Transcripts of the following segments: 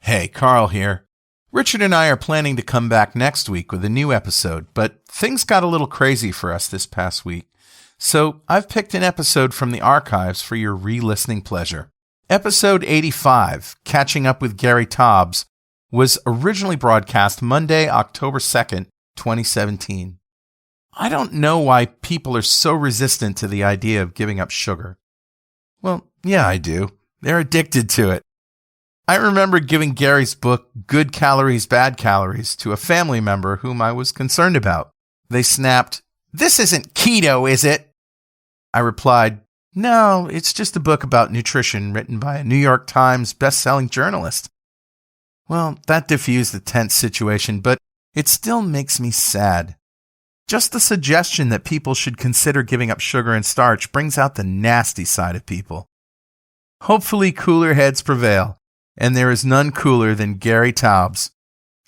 Hey, Carl here. Richard and I are planning to come back next week with a new episode, but things got a little crazy for us this past week. So I've picked an episode from the archives for your re-listening pleasure. Episode 85, Catching Up with Gary Taubes, was originally broadcast Monday, October 2nd, 2017. I don't know why people are so resistant to the idea of giving up sugar. Well, yeah, I do. They're addicted to it. I remember giving Gary's book, Good Calories, Bad Calories, to a family member whom I was concerned about. They snapped, "This isn't keto, is it?" I replied, "No, it's just a book about nutrition written by a New York Times best-selling journalist." Well, that diffused the tense situation, but it still makes me sad. Just the suggestion that people should consider giving up sugar and starch brings out the nasty side of people. Hopefully cooler heads prevail, and there is none cooler than Gary Taubes.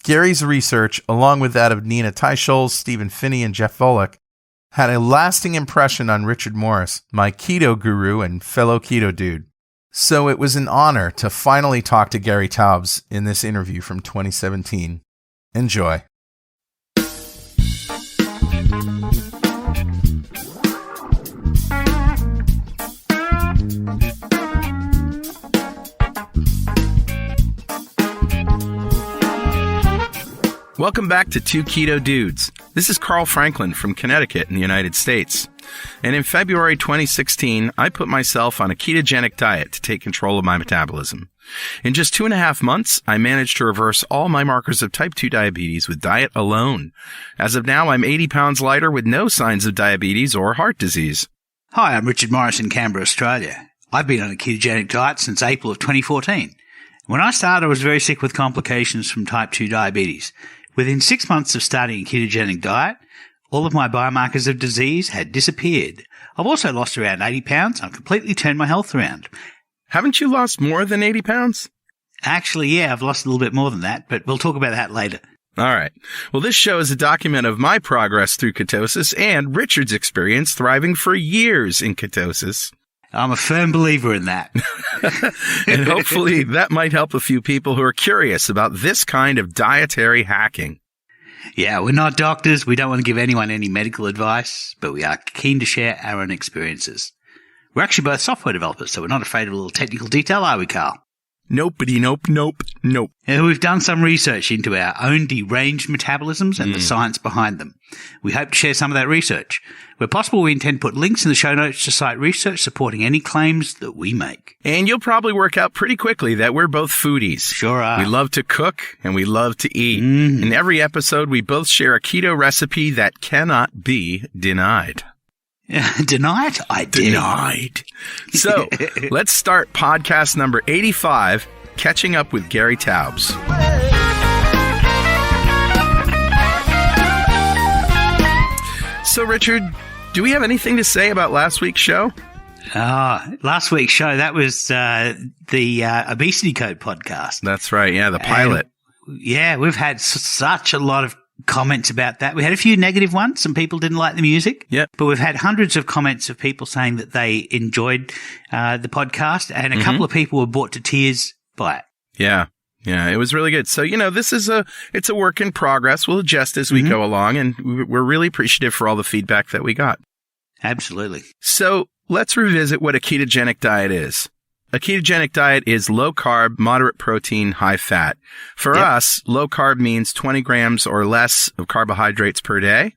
Gary's research, along with that of Nina Teicholz, Stephen Finney, and Jeff Volek, had a lasting impression on Richard Morris, my keto guru and fellow keto dude. So it was an honor to finally talk to Gary Taubes in this interview from 2017. Enjoy. Welcome back to Two Keto Dudes. This is Carl Franklin from Connecticut in the United States. And in February 2016, I put myself on a ketogenic diet to take control of my metabolism. In just 2.5 months, I managed to reverse all my markers of type 2 diabetes with diet alone. As of now, I'm 80 pounds lighter with no signs of diabetes or heart disease. Hi, I'm Richard Morris in Canberra, Australia. I've been on a ketogenic diet since April of 2014. When I started, I was very sick with complications from type 2 diabetes. Within 6 months of starting a ketogenic diet, all of my biomarkers of disease had disappeared. I've also lost around 80 pounds and I've completely turned my health around. Haven't you lost more than 80 pounds? Actually, yeah, I've lost a little bit more than that, but we'll talk about that later. All right. Well, this show is a document of my progress through ketosis and Richard's experience thriving for years in ketosis. I'm a firm believer in that. And hopefully that might help a few people who are curious about this kind of dietary hacking. Yeah, we're not doctors. We don't want to give anyone any medical advice, but we are keen to share our own experiences. We're actually both software developers, so we're not afraid of a little technical detail, are we, Carl? Nopey, nope. And we've done some research into our own deranged metabolisms and the science behind them. We hope to share some of that research. Where possible, we intend to put links in the show notes to cite research supporting any claims that we make. And you'll probably work out pretty quickly that we're both foodies. Sure are. We love to cook and we love to eat. In every episode, we both share a keto recipe that cannot be denied. Denied? I did. Denied. So, let's start podcast number 85, Catching Up with Gary Taubes. So, Richard, do we have anything to say about last week's show? Last week's show, that was the Obesity Code podcast. That's right. Yeah, the pilot. And, yeah, we've had such a lot of comments about that. We had a few negative ones. Some people didn't like the music. Yep. But we've had hundreds of comments of people saying that they enjoyed the podcast, and a couple of people were brought to tears by it. Yeah. Yeah, it was really good. So, this is it's a work in progress. We'll adjust as we go along, and we're really appreciative for all the feedback that we got. Absolutely. So, let's revisit what a ketogenic diet is. A ketogenic diet is low carb, moderate protein, high fat. For us, low carb means 20 grams or less of carbohydrates per day.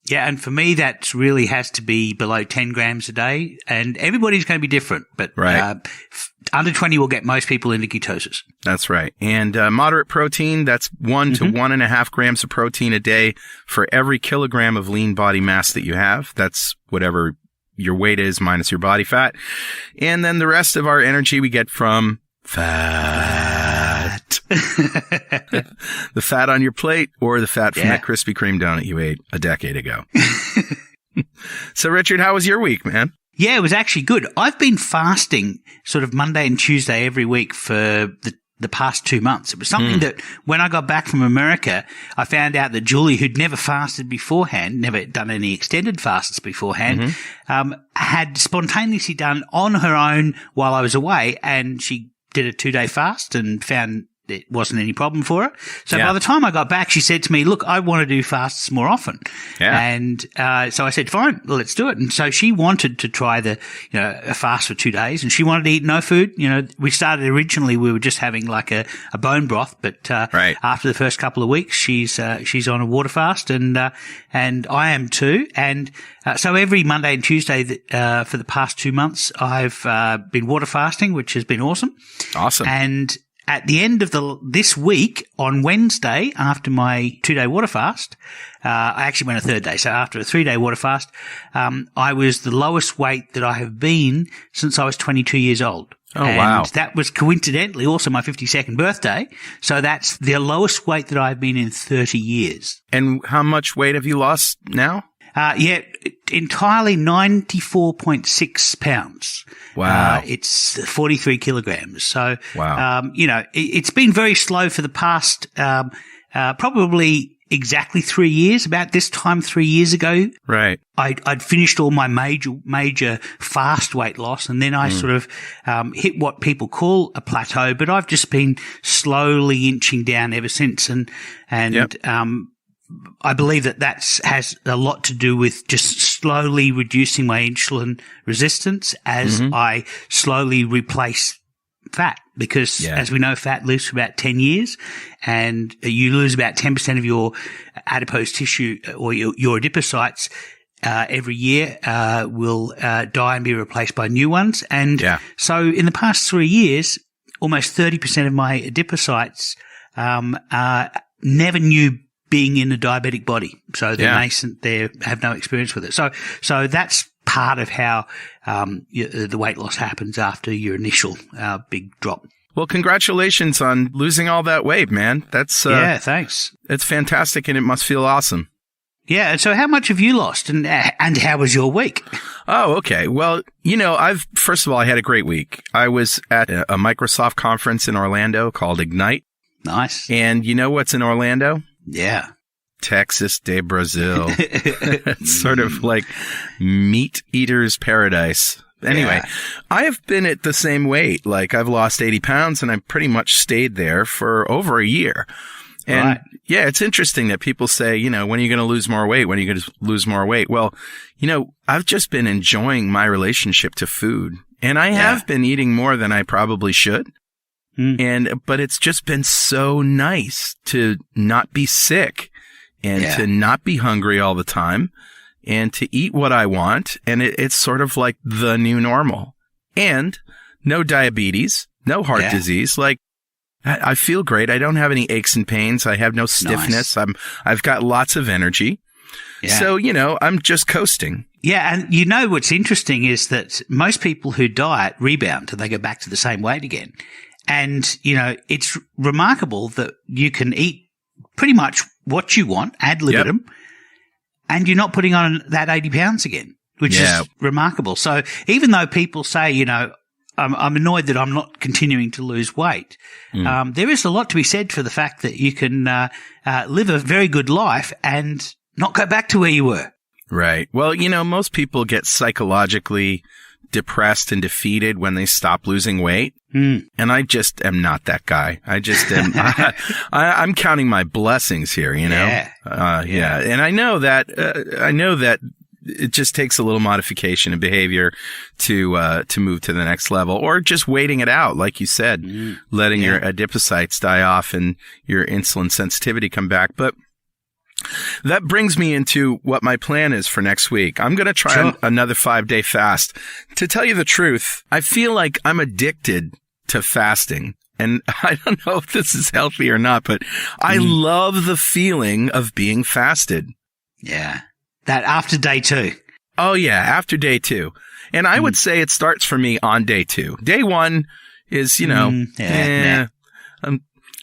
Yeah, and for me, that really has to be below 10 grams a day. And everybody's going to be different, but under 20 will get most people into ketosis. That's right. And moderate protein, that's 1 to 1.5 grams of protein a day for every kilogram of lean body mass that you have. That's whatever your weight is minus your body fat. And then the rest of our energy we get from fat. The fat on your plate or the fat from that Krispy Kreme donut you ate a decade ago. So, Richard, how was your week, man? Yeah, it was actually good. I've been fasting sort of Monday and Tuesday every week for the past 2 months. It was something that when I got back from America, I found out that Julie, who'd never fasted beforehand, never done any extended fasts beforehand, had spontaneously done on her own while I was away, and she did a 2-day fast and found it wasn't any problem for her. So by the time I got back, she said to me, look, I want to do fasts more often. Yeah. And so I said, fine, well, let's do it. And so she wanted to try a fast for 2 days, and she wanted to eat no food. We started originally, we were just having like a bone broth, but after the first couple of weeks, she's on a water fast, and I am too. And so every Monday and Tuesday for the past 2 months, I've been water fasting, which has been awesome. Awesome. And at the end of this week, on Wednesday, after my 2-day water fast, I actually went a third day. So after a 3-day water fast, I was the lowest weight that I have been since I was 22 years old. Oh, and wow. that was coincidentally also my 52nd birthday. So that's the lowest weight that I've been in 30 years. And how much weight have you lost now? Entirely 94.6 pounds. Wow. It's 43 kilograms. So, wow. It's been very slow for the past, probably exactly 3 years. About this time 3 years ago. Right. I'd finished all my major fast weight loss, and then I sort of, hit what people call a plateau, but I've just been slowly inching down ever since. And I believe that has a lot to do with just slowly reducing my insulin resistance as I slowly replace fat, because as we know, fat lives for about 10 years, and you lose about 10% of your adipose tissue or your adipocytes every year will die and be replaced by new ones. And so in the past 3 years, almost 30% of my adipocytes never knew being in a diabetic body. So they're nascent, they have no experience with it. So that's part of how the weight loss happens after your initial big drop. Well, congratulations on losing all that weight, man. That's thanks. It's fantastic, and it must feel awesome. Yeah. And so how much have you lost, and how was your week? Oh, okay. Well, first of all, I had a great week. I was at a Microsoft conference in Orlando called Ignite. Nice. And you know what's in Orlando? Yeah. Texas de Brazil. It's sort of like meat eater's paradise. Anyway, I have been at the same weight. Like, I've lost 80 pounds, and I've pretty much stayed there for over a year. And it's interesting that people say, when are you going to lose more weight? When are you going to lose more weight? Well, I've just been enjoying my relationship to food, and I have been eating more than I probably should. But it's just been so nice to not be sick and to not be hungry all the time and to eat what I want. And it's sort of like the new normal, and no diabetes, no heart disease. Like, I feel great. I don't have any aches and pains. I have no stiffness. Nice. I've got lots of energy. Yeah. So, I'm just coasting. Yeah. And what's interesting is that most people who diet rebound and they go back to the same weight again. And, it's remarkable that you can eat pretty much what you want, ad libitum, and you're not putting on that 80 pounds again, which is remarkable. So even though people say, I'm annoyed that I'm not continuing to lose weight, there is a lot to be said for the fact that you can live a very good life and not go back to where you were. Right. Well, most people get psychologically depressed and defeated when they stop losing weight. And I just am not that guy. I just am. I'm counting my blessings here, Yeah. And I know that it just takes a little modification of behavior to move to the next level, or just waiting it out, like you said, letting your adipocytes die off and your insulin sensitivity come back. But that brings me into what my plan is for next week. I'm going to try another 5-day fast. To tell you the truth, I feel like I'm addicted to fasting. And I don't know if this is healthy or not, but I love the feeling of being fasted. Yeah. That after day 2. Oh, yeah. After day 2. And I would say it starts for me on day 2. Day 1 is,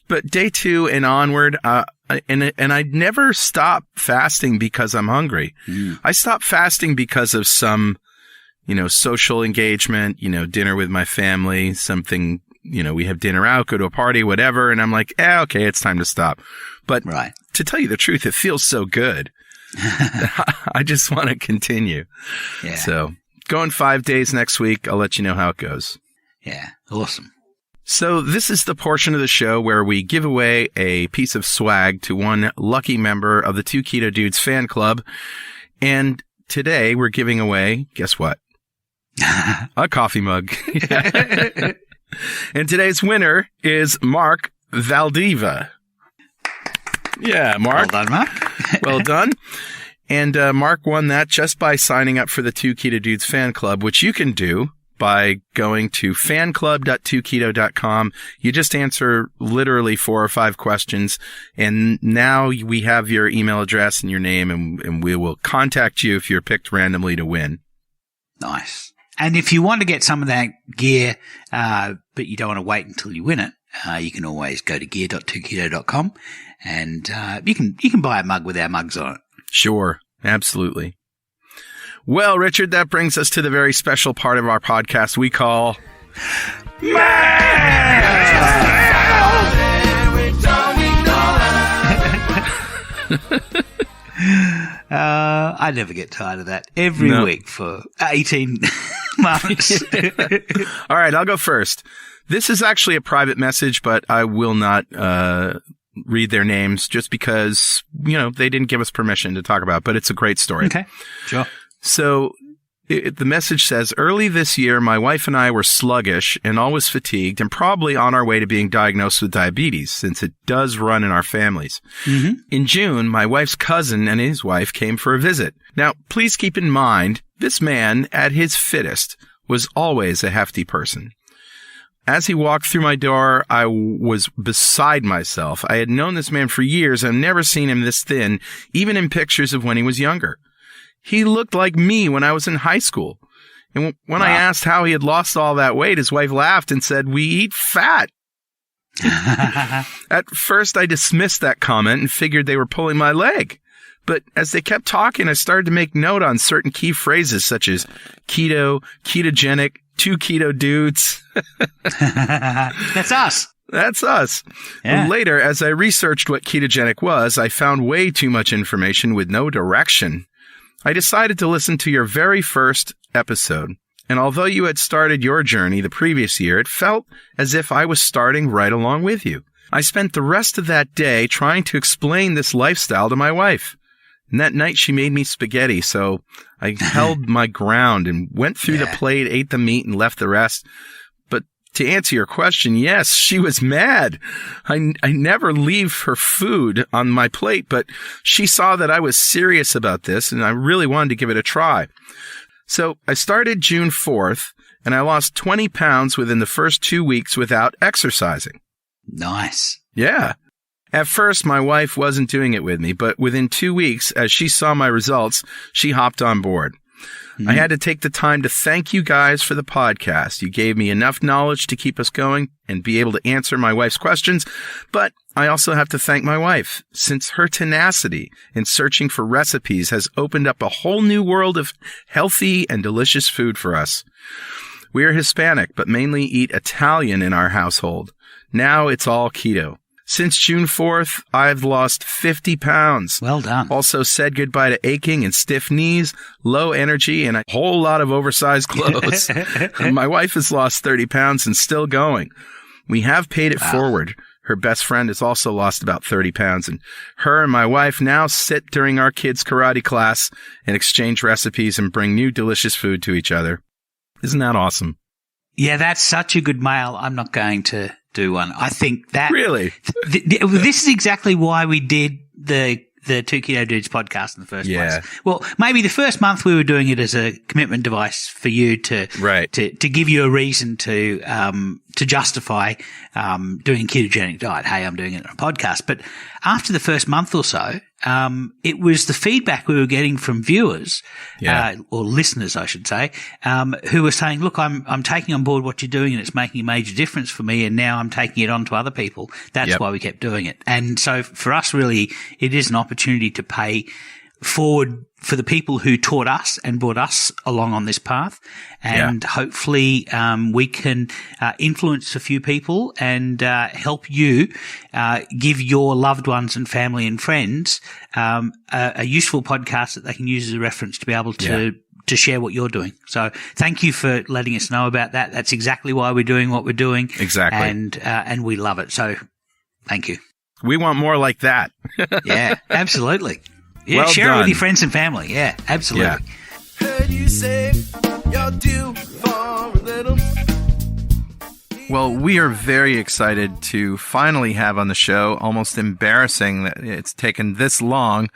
but day 2 and onward, and I never stop fasting because I'm hungry. I stop fasting because of some, social engagement, dinner with my family, something, we have dinner out, go to a party, whatever. And I'm like, okay, it's time to stop. But to tell you the truth, it feels so good. I just want to continue. Yeah. So going 5 days next week. I'll let you know how it goes. Yeah. Awesome. So this is the portion of the show where we give away a piece of swag to one lucky member of the Two Keto Dudes fan club. And today we're giving away, guess what? A coffee mug. And today's winner is Mark Valdiva. Yeah, Mark. Well done, Mark. Well done. And Mark won that just by signing up for the Two Keto Dudes fan club, which you can do by going to fanclub.2keto.com. You just answer literally 4 or 5 questions, and now we have your email address and your name, and we will contact you if you're picked randomly to win. Nice. And if you want to get some of that gear, but you don't want to wait until you win it, you can always go to gear.2keto.com and you can buy a mug with our mugs on it. Sure. Absolutely. Well, Richard, that brings us to the very special part of our podcast we call I never get tired of that. Every week for 18 months. All right, I'll go first. This is actually a private message, but I will not read their names just because, they didn't give us permission to talk about it, but it's a great story. Okay, sure. So the message says, early this year, my wife and I were sluggish and always fatigued and probably on our way to being diagnosed with diabetes, since it does run in our families. Mm-hmm. In June, my wife's cousin and his wife came for a visit. Now, please keep in mind, this man, at his fittest, was always a hefty person. As he walked through my door, I was beside myself. I had known this man for years and never seen him this thin, even in pictures of when he was younger. He looked like me when I was in high school. And when I asked how he had lost all that weight, his wife laughed and said, "We eat fat." At first, I dismissed that comment and figured they were pulling my leg. But as they kept talking, I started to make note on certain key phrases such as keto, ketogenic, two keto dudes. That's us. That's us. Yeah. Later, as I researched what ketogenic was, I found way too much information with no direction. I decided to listen to your very first episode, and although you had started your journey the previous year, it felt as if I was starting right along with you. I spent the rest of that day trying to explain this lifestyle to my wife. And that night she made me spaghetti, so I held my ground and went through the plate, ate the meat, and left the rest. But to answer your question, yes, she was mad. I never leave her food on my plate, but she saw that I was serious about this, and I really wanted to give it a try. So I started June 4th, and I lost 20 pounds within the first 2 weeks without exercising. Nice. Yeah. At first, my wife wasn't doing it with me, but within 2 weeks, as she saw my results, she hopped on board. I had to take the time to thank you guys for the podcast. You gave me enough knowledge to keep us going and be able to answer my wife's questions, but I also have to thank my wife, since her tenacity in searching for recipes has opened up a whole new world of healthy and delicious food for us. We are Hispanic, but mainly eat Italian in our household. Now it's all keto. Since June 4th, I've lost 50 pounds. Well done. Also said goodbye to aching and stiff knees, low energy, and a whole lot of oversized clothes. My wife has lost 30 pounds and still going. We have paid it forward. Her best friend has also lost about 30 pounds, and her and my wife now sit during our kids' karate class and exchange recipes and bring new delicious food to each other. Isn't that awesome? Yeah, that's such a good mail. I'm not going to do one. I think that really this is exactly why we did the Two Keto Dudes podcast in the first place. Well, maybe the first month we were doing it as a commitment device for you to give you a reason to justify doing a ketogenic diet. Hey, I'm doing it on a podcast. But after the first month or so, it was the feedback we were getting from viewers, or listeners, I should say, who were saying, look, I'm taking on board what you're doing and it's making a major difference for me, and now I'm taking it on to other people. That's why we kept doing it. And so for us, really, it is an opportunity to pay forward for the people who taught us and brought us along on this path. And hopefully, we can influence a few people and help you give your loved ones and family and friends a useful podcast that they can use as a reference to be able to to share what you're doing. So thank you for letting us know about that. That's exactly why we're doing what we're doing. Exactly. And we love it. So thank you. We want more like that. Yeah, absolutely. Yeah, well share done. it with your friends and family. Yeah, absolutely. Yeah. Heard you say you're due for a little. Well, we are very excited to finally have on the show, almost embarrassing that it's taken this long,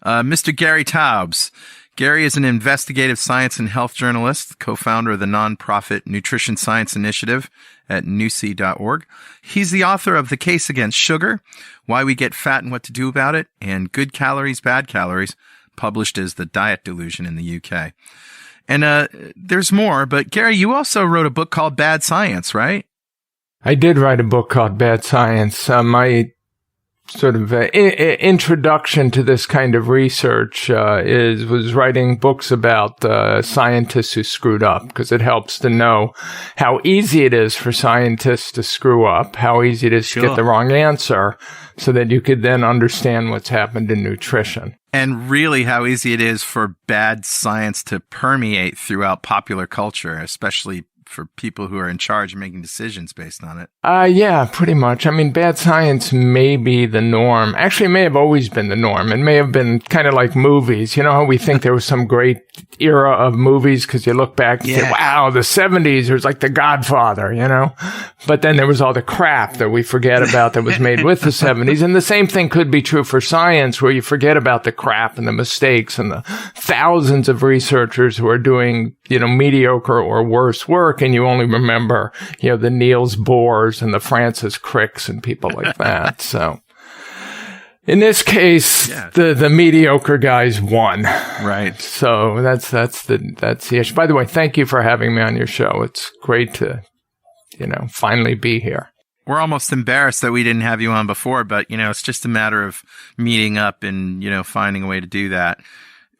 Mr. Gary Taubes. Gary is an investigative science and health journalist, co-founder of the nonprofit Nutrition Science Initiative at nusi.org. He's the author of The Case Against Sugar, Why We Get Fat and What to Do About It, and Good Calories, Bad Calories, published as The Diet Delusion in the UK. And there's more, but Gary, you also wrote a book called Bad Science, right? I did write a book called Bad Science. My sort of introduction to this kind of research was writing books about scientists who screwed up, because it helps to know how easy it is for scientists to screw up, how easy it is to get the wrong answer, so that you could then understand what's happened in nutrition. And really how easy it is for bad science to permeate throughout popular culture, especially for people who are in charge of making decisions based on it. Yeah, pretty much. I mean, bad science may be the norm. Actually, it may have always been the norm. It may have been kind of like movies. You know how we think there was some great era of movies because you look back and say, wow, the 70s, there was like The Godfather, you know? But then there was all the crap that we forget about that was made with the 70s. And the same thing could be true for science, where you forget about the crap and the mistakes and the thousands of researchers who are doing, you know, mediocre or worse work. And you only remember, you know, the Niels Bohrs and the Francis Cricks and people like that. So in this case, the mediocre guys won. Right. So that's the issue. By the way, thank you for having me on your show. It's great to, you know, finally be here. We're almost embarrassed that we didn't have you on before, but, you know, it's just a matter of meeting up and, you know, finding a way to do that.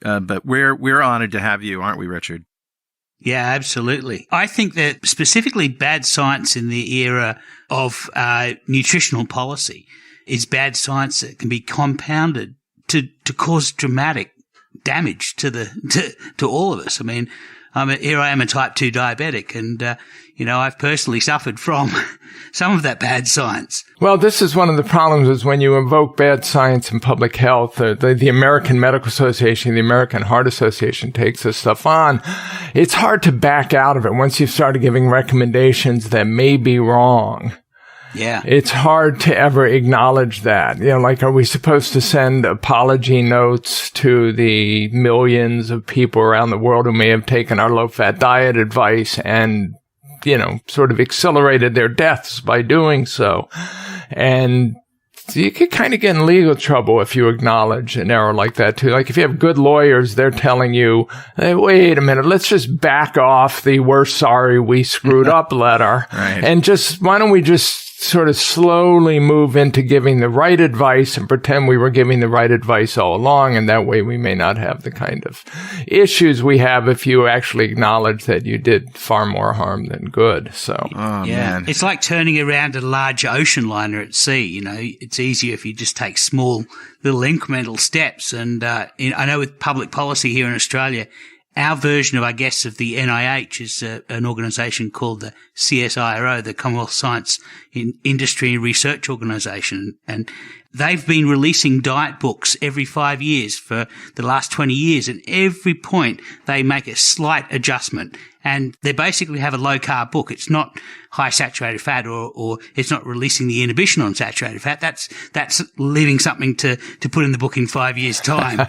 But we're honored to have you, aren't we, Richard? Yeah, absolutely. I think that specifically bad science in the era of nutritional policy is bad science that can be compounded to cause dramatic damage to all of us. I mean, here I am a type 2 diabetic, and you know, I've personally suffered from some of that bad science. Well, this is one of the problems, is when you invoke bad science in public health, the American Medical Association, the American Heart Association takes this stuff on. It's hard to back out of it once you've started giving recommendations that may be wrong. Yeah. It's hard to ever acknowledge that. You know, like, are we supposed to send apology notes to the millions of people around the world who may have taken our low-fat diet advice and, you know, sort of accelerated their deaths by doing so? And you could kind of get in legal trouble if you acknowledge an error like that, too. Like, if you have good lawyers, they're telling you, hey, wait a minute, let's just back off the "we're sorry we screwed up" letter. Right. And why don't we just sort of slowly move into giving the right advice and pretend we were giving the right advice all along, and that way we may not have the kind of issues we have if you actually acknowledge that you did far more harm than good. So, man. It's like turning around a large ocean liner at sea. You know, it's easier if you just take small little incremental steps. And I know with public policy here in Australia, our version of, I guess, of the NIH is an organisation called the CSIRO, the Commonwealth Science Industry and Research Organisation. And they've been releasing diet books every 5 years for the last 20 years. And every point they make a slight adjustment. And they basically have a low-carb book. It's not high saturated fat or it's not releasing the inhibition on saturated fat. That's leaving something to put in the book in 5 years' time.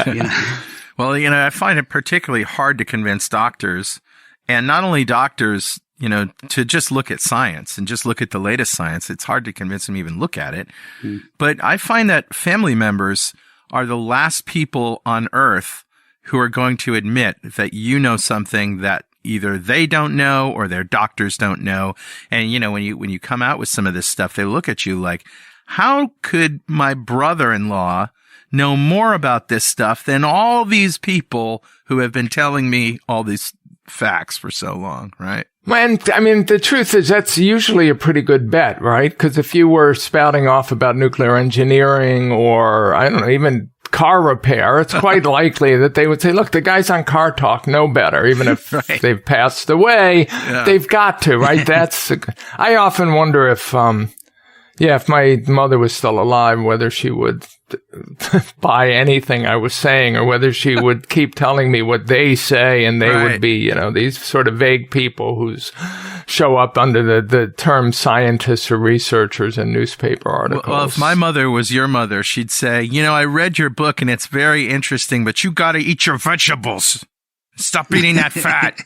You know. Well, you know, I find it particularly hard to convince doctors, and not only doctors, you know, to just look at science and just look at the latest science. It's hard to convince them to even look at it. But I find that family members are the last people on earth who are going to admit that you know something that either they don't know or their doctors don't know. And, you know, when you come out with some of this stuff, they look at you like, how could my brother-in-law know more about this stuff than all these people who have been telling me all these facts for so long, right? And I mean, the truth is that's usually a pretty good bet, right? Because if you were spouting off about nuclear engineering or, I don't know, even car repair, it's quite likely that they would say, look, the guys on Car Talk know better, even if they've passed away. Yeah. They've got to, right? I often wonder if my mother was still alive, whether she would buy anything I was saying, or whether she would keep telling me what they say, and they would be, these sort of vague people who show up under the term scientists or researchers in newspaper articles. Well, if my mother was your mother, she'd say, I read your book and it's very interesting, but you got to eat your vegetables. Stop eating that fat.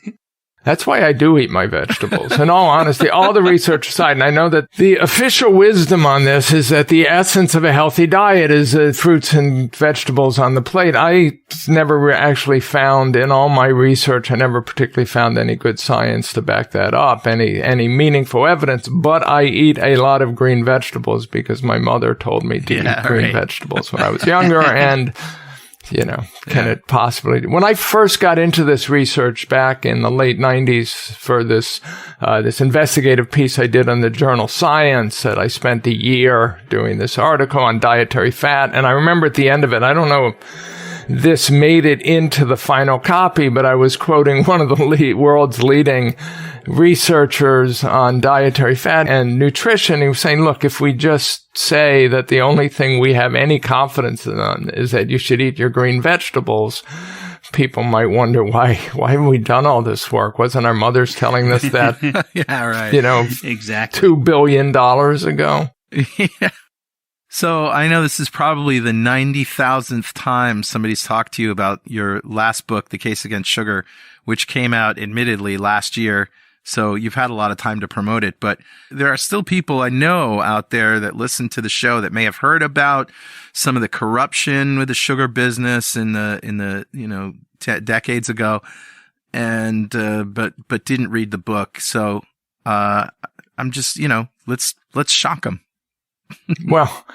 That's why I do eat my vegetables. In all honesty, all the research aside, and I know that the official wisdom on this is that the essence of a healthy diet is fruits and vegetables on the plate. I never actually found, in all my research, I never particularly found any good science to back that up, any meaningful evidence, but I eat a lot of green vegetables because my mother told me to eat green vegetables when I was younger, and can it possibly? When I first got into this research back in the late 90s for this investigative piece I did on the journal Science, that I spent a year doing this article on dietary fat, and I remember at the end of it, I don't know if this made it into the final copy, but I was quoting one of the world's leading researchers on dietary fat and nutrition. He was saying, look, if we just say that the only thing we have any confidence in is that you should eat your green vegetables, people might wonder, why haven't we done all this work? Wasn't our mothers telling us that, exactly $2 billion ago? Yeah. So I know this is probably the 90,000th time somebody's talked to you about your last book, The Case Against Sugar, which came out admittedly last year. So you've had a lot of time to promote it, but there are still people I know out there that listen to the show that may have heard about some of the corruption with the sugar business in the decades ago, and but didn't read the book. So I'm just let's shock them. Well,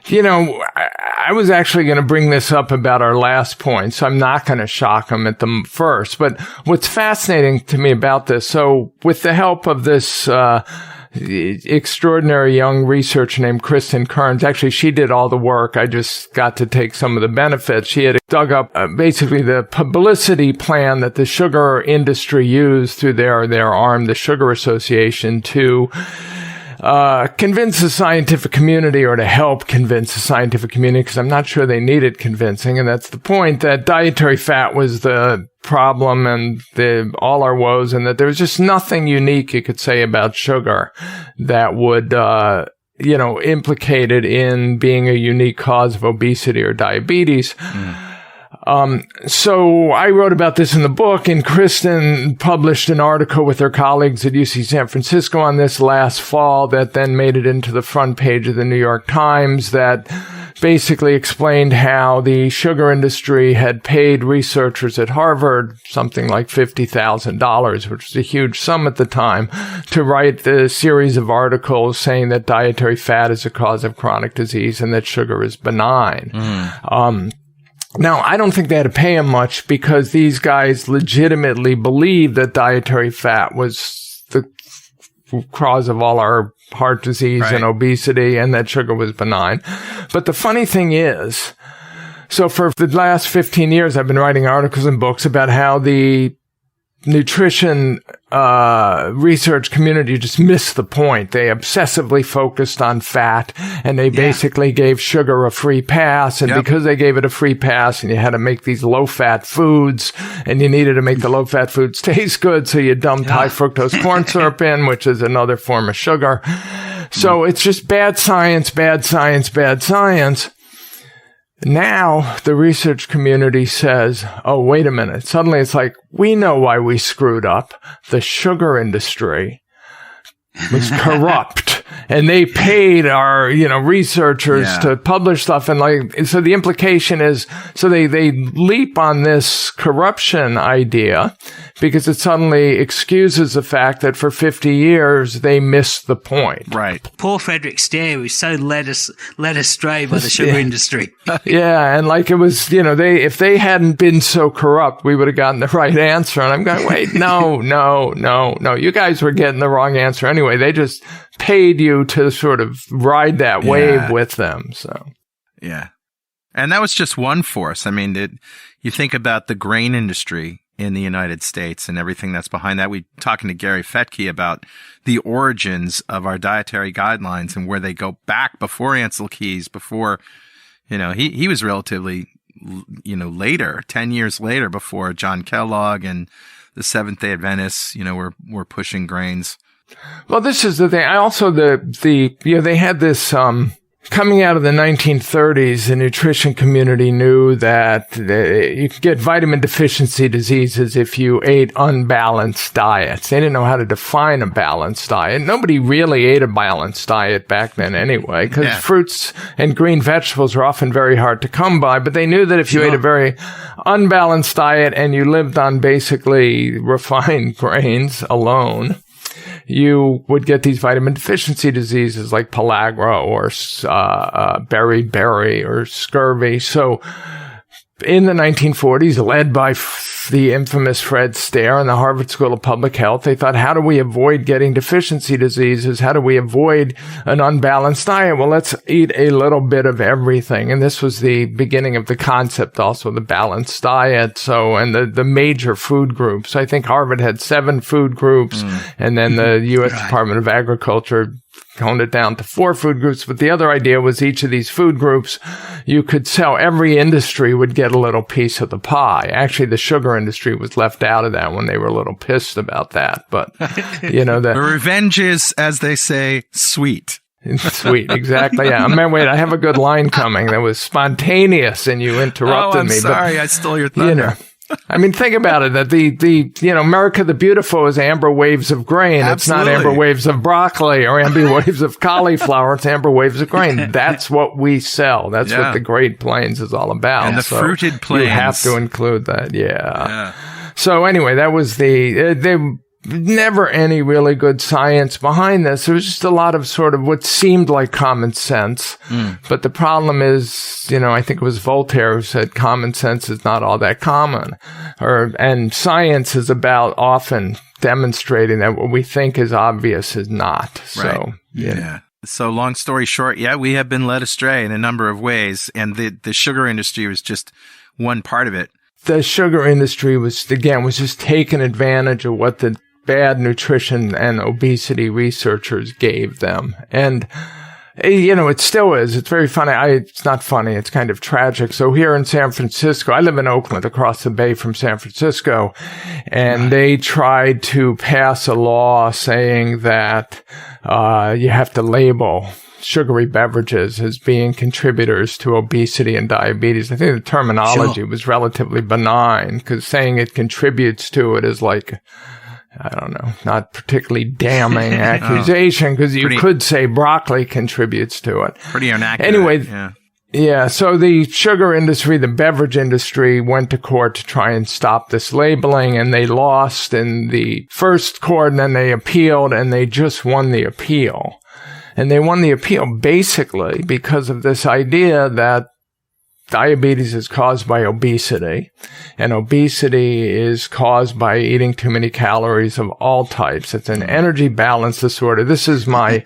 I was actually going to bring this up about our last point, so I'm not going to shock them at the first. But what's fascinating to me about this, so with the help of this extraordinary young researcher named Kristen Kearns, actually she did all the work. I just got to take some of the benefits. She had dug up basically the publicity plan that the sugar industry used through their arm, the Sugar Association, to convince the scientific community, or to help convince the scientific community, because I'm not sure they needed convincing, and that's the point, that dietary fat was the problem and all our woes, and that there was just nothing unique you could say about sugar that would, implicate it in being a unique cause of obesity or diabetes. So I wrote about this in the book, and Kristen published an article with her colleagues at UC San Francisco on this last fall that then made it into the front page of the New York Times, that basically explained how the sugar industry had paid researchers at Harvard something like $50,000, which was a huge sum at the time, to write the series of articles saying that dietary fat is a cause of chronic disease and that sugar is benign. Now, I don't think they had to pay him much, because these guys legitimately believed that dietary fat was the cause of all our heart disease and obesity, and that sugar was benign. But the funny thing is, so for the last 15 years, I've been writing articles and books about how the nutrition research community just missed the point. They obsessively focused on fat, and they basically gave sugar a free pass. And because they gave it a free pass, and you had to make these low-fat foods, and you needed to make the low-fat foods taste good, so you dumped high fructose corn syrup in, which is another form of sugar. So it's just bad science, bad science, bad science. Now the research community says, oh, wait a minute. Suddenly it's like, we know why we screwed up. The sugar industry was corrupt, and they paid our, researchers to publish stuff. And so the implication is, so they leap on this corruption idea because it suddenly excuses the fact that for 50 years they missed the point. Right. Poor Frederick Stair was so led astray by the sugar industry. Yeah. And it was, if they hadn't been so corrupt, we would have gotten the right answer. And I'm going, wait, no. You guys were getting the wrong answer anyway. They just paid you to sort of ride that wave with them. So, yeah. And that was just one force. I mean, you think about the grain industry in the United States and everything that's behind that. We talking to Gary Fettke about the origins of our dietary guidelines and where they go back before Ansel Keys, before, he was relatively, later, 10 years later, before John Kellogg and the Seventh-day Adventists, were pushing grains. Well, this is the thing. I also, they had this, coming out of the 1930s, the nutrition community knew that you could get vitamin deficiency diseases if you ate unbalanced diets. They didn't know how to define a balanced diet. Nobody really ate a balanced diet back then anyway, because fruits and green vegetables are often very hard to come by. But they knew that if you ate a very unbalanced diet and you lived on basically refined grains alone, you would get these vitamin deficiency diseases like pellagra or beriberi or scurvy. So in the 1940s, led by the infamous Fred Stair and the Harvard School of Public Health, they thought, how do we avoid getting deficiency diseases? How do we avoid an unbalanced diet? Well, let's eat a little bit of everything. And this was the beginning of the concept, also the balanced diet. So, and the major food groups. I think Harvard had 7 food groups, and then the U.S. Department of Agriculture honed it down to 4 food groups. But the other idea was each of these food groups you could sell. Every industry would get a little piece of the pie. Actually, the sugar industry was left out of that when they were a little pissed about that. But, the revenge is, as they say, sweet. Sweet, exactly. Yeah. Wait, I have a good line coming that was spontaneous and you interrupted me. Sorry, I stole your thunder. Think about it, that the America the Beautiful is amber waves of grain. Absolutely. It's not amber waves of broccoli or amber waves of cauliflower. It's amber waves of grain. That's what we sell. That's what the Great Plains is all about. And the fruited plains. You have to include that. Yeah. So anyway, that was never any really good science behind this. There was just a lot of sort of what seemed like common sense. But the problem is, I think it was Voltaire who said common sense is not all that common. And science is about often demonstrating that what we think is obvious is not. So, So long story short, we have been led astray in a number of ways. And the sugar industry was just one part of it. The sugar industry was just taking advantage of what the bad nutrition and obesity researchers gave them. And, it still is. It's very funny. It's not funny. It's kind of tragic. So here in San Francisco, I live in Oakland, across the bay from San Francisco, and they tried to pass a law saying that, you have to label sugary beverages as being contributors to obesity and diabetes. I think the terminology was relatively benign, because saying it contributes to it is like, I don't know, not particularly damning accusation, because you could say broccoli contributes to it. Pretty inaccurate. Anyway, so the sugar industry, the beverage industry went to court to try and stop this labeling, and they lost in the first court, and then they appealed, and they just won the appeal. And they won the appeal basically because of this idea that diabetes is caused by obesity, and obesity is caused by eating too many calories of all types. It's an energy balance disorder. This is my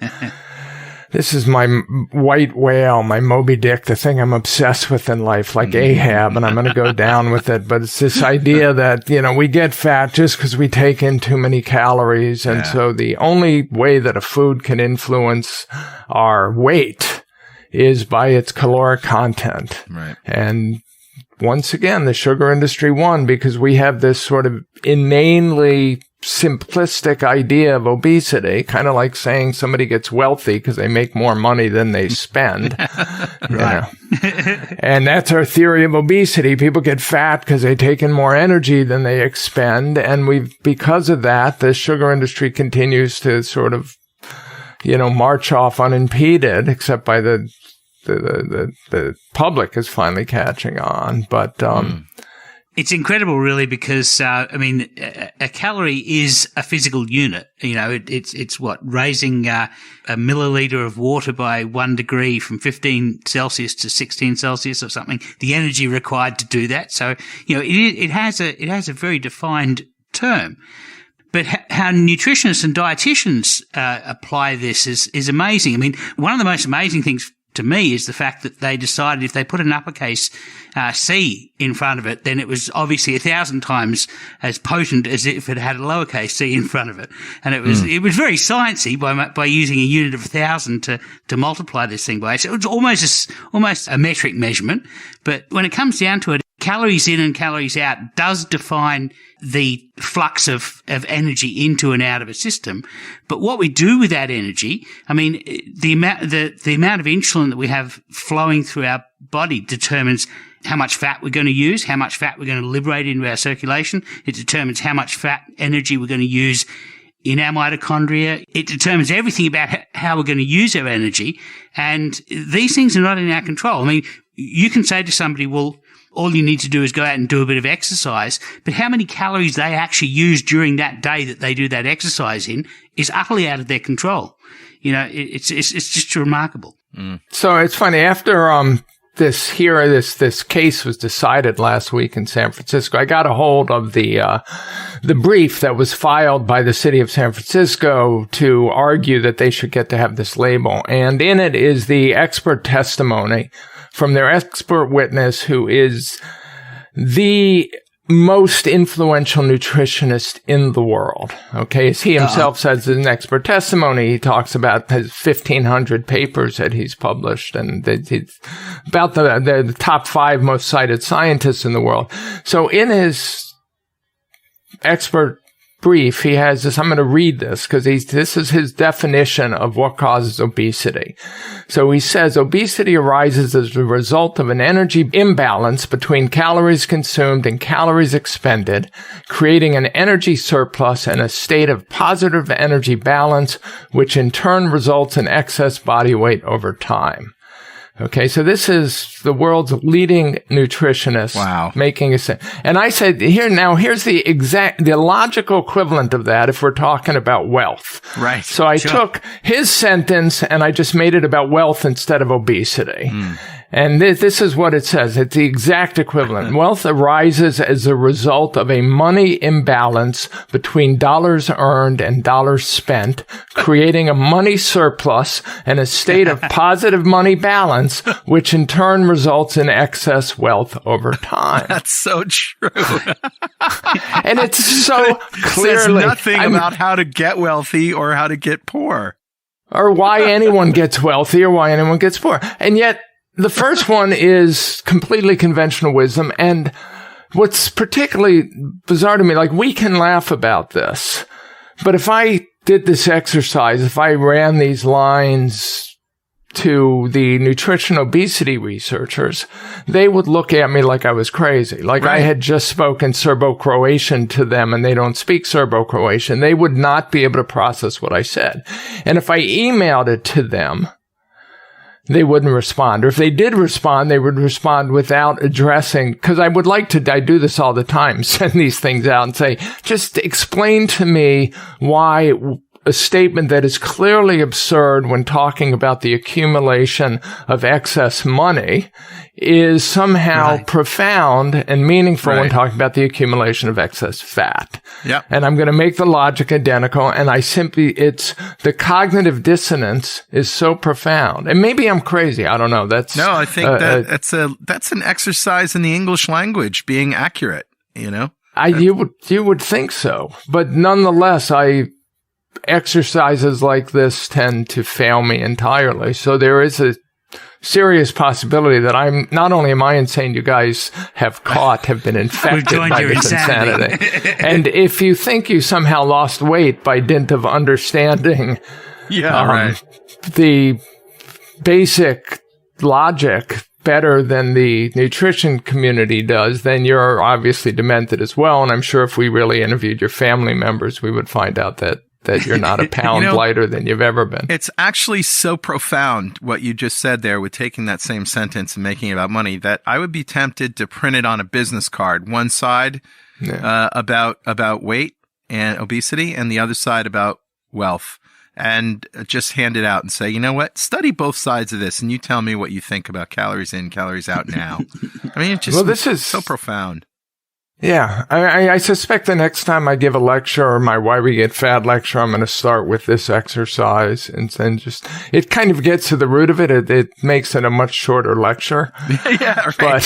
white whale, my Moby Dick, the thing I'm obsessed with in life, like Ahab, and I'm going to go down with it. But it's this idea that, we get fat just because we take in too many calories. And so the only way that a food can influence our weight is by its caloric content. Right. And once again, the sugar industry won, because we have this sort of inanely simplistic idea of obesity, kind of like saying somebody gets wealthy because they make more money than they spend. And that's our theory of obesity. People get fat because they take in more energy than they expend. And because of that, the sugar industry continues to sort of, march off unimpeded, except by the public is finally catching on. But, it's incredible, really, because, a calorie is a physical unit. It's what? Raising a milliliter of water by 1 degree from 15 Celsius to 16 Celsius or something, the energy required to do that. So, it has a very defined term. But how nutritionists and dietitians apply this is amazing. One of the most amazing things to me is the fact that they decided if they put an uppercase C in front of it, then it was obviously 1,000 times as potent as if it had a lowercase c in front of it. And it was very sciencey by using a unit of 1,000 to multiply this thing by. So it was almost a metric measurement. But when it comes down to it, calories in and calories out does define the flux of energy into and out of a system. But what we do with that energy, I mean, the amount of insulin that we have flowing through our body determines how much fat we're going to use, how much fat we're going to liberate into our circulation. It determines how much fat energy we're going to use in our mitochondria. It determines everything about how we're going to use our energy. And these things are not in our control. I mean, you can say to somebody, well, all you need to do is go out and do a bit of exercise, but how many calories they actually use during that day that they do that exercise in is utterly out of their control. You know, it's just remarkable. So it's funny, after this case was decided last week in San Francisco, I got a hold of the brief that was filed by the city of San Francisco to argue that they should get to have this label. And in it is the expert testimony from their expert witness, who is the most influential nutritionist in the world. Okay. As he himself says in an expert testimony, he talks about his 1,500 papers that he's published, and he's about the top 5 most cited scientists in the world. So in his expert brief, he has this. I'm going to read this because this is his definition of what causes obesity. So he says, obesity arises as a result of an energy imbalance between calories consumed and calories expended, creating an energy surplus and a state of positive energy balance, which in turn results in excess body weight over time. Okay, so this is the world's leading nutritionist. Wow. Making a sense. And I said, here's the logical equivalent of that if we're talking about wealth. Right. So I took his sentence and I just made it about wealth instead of obesity. And this is what it says. It's the exact equivalent. Wealth arises as a result of a money imbalance between dollars earned and dollars spent, creating a money surplus and a state of positive money balance, which in turn results in excess wealth over time. That's so true. And it's so clearly says nothing about how to get wealthy or how to get poor. Or why anyone gets wealthy or why anyone gets poor. And yet, the first one is completely conventional wisdom. And what's particularly bizarre to me, like, we can laugh about this, but if I did this exercise, if I ran these lines to the nutrition obesity researchers, they would look at me like I was crazy. Like I had just spoken Serbo-Croatian to them and they don't speak Serbo-Croatian. They would not be able to process what I said. And if I emailed it to them, they wouldn't respond. Or if they did respond, they would respond without addressing, because I do this all the time, send these things out and say, just explain to me why a statement that is clearly absurd when talking about the accumulation of excess money is somehow profound and meaningful when talking about the accumulation of excess fat. Yep. And I'm going to make the logic identical, and it's the cognitive dissonance is so profound. And maybe I'm crazy. I don't know. I think that's an exercise in the English language, being accurate, you know? You would think so. But nonetheless, exercises like this tend to fail me entirely. So there is a serious possibility that not only am I insane, you guys have been infected by this insanity. And if you think you somehow lost weight by dint of understanding the basic logic better than the nutrition community does, then you're obviously demented as well. And I'm sure if we really interviewed your family members, we would find out that you're not a pound lighter than you've ever been. It's actually so profound what you just said there with taking that same sentence and making it about money that I would be tempted to print it on a business card. One side about weight and obesity and the other side about wealth, and just hand it out and say, you know what, study both sides of this and you tell me what you think about calories in, calories out now. I mean, it's just this is so profound. Yeah, I suspect the next time I give a lecture or my Why We Get Fat lecture, I'm going to start with this exercise and then just, it kind of gets to the root of it. It makes it a much shorter lecture. Yeah, right.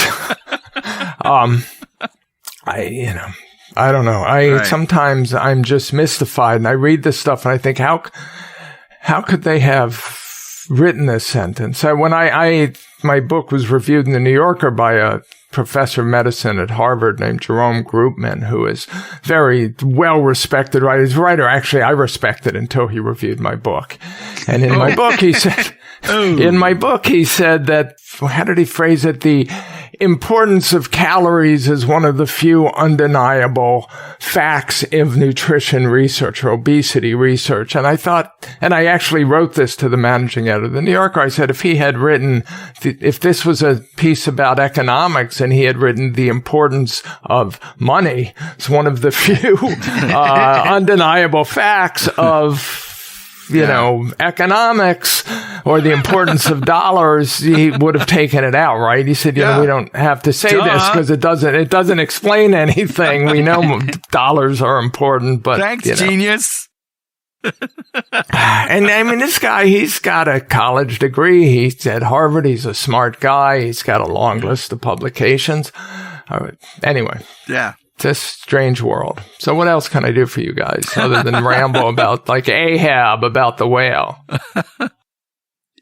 But, I don't know. Sometimes I'm just mystified and I read this stuff and I think, how could they have written this sentence? When my book was reviewed in the New Yorker by a professor of medicine at Harvard named Jerome Groopman, who is very well-respected writer. He's a writer, actually, I respected until he reviewed my book. And in my book, he said, that, how did he phrase it? The importance of calories is one of the few undeniable facts of nutrition research or obesity research. And I thought, and I actually wrote this to the managing editor of the New Yorker. I said, if he had written, if this was a piece about economics and he had written the importance of money, it's one of the few undeniable facts of economics or the importance of dollars, he would have taken it out, right? He said, we don't have to say this because it doesn't explain anything. We know dollars are important, but thanks, genius. And I mean, this guy, he's got a college degree. He's at Harvard. He's a smart guy. He's got a long list of publications. Anyway. Yeah. It's a strange world. So what else can I do for you guys other than ramble about like Ahab about the whale?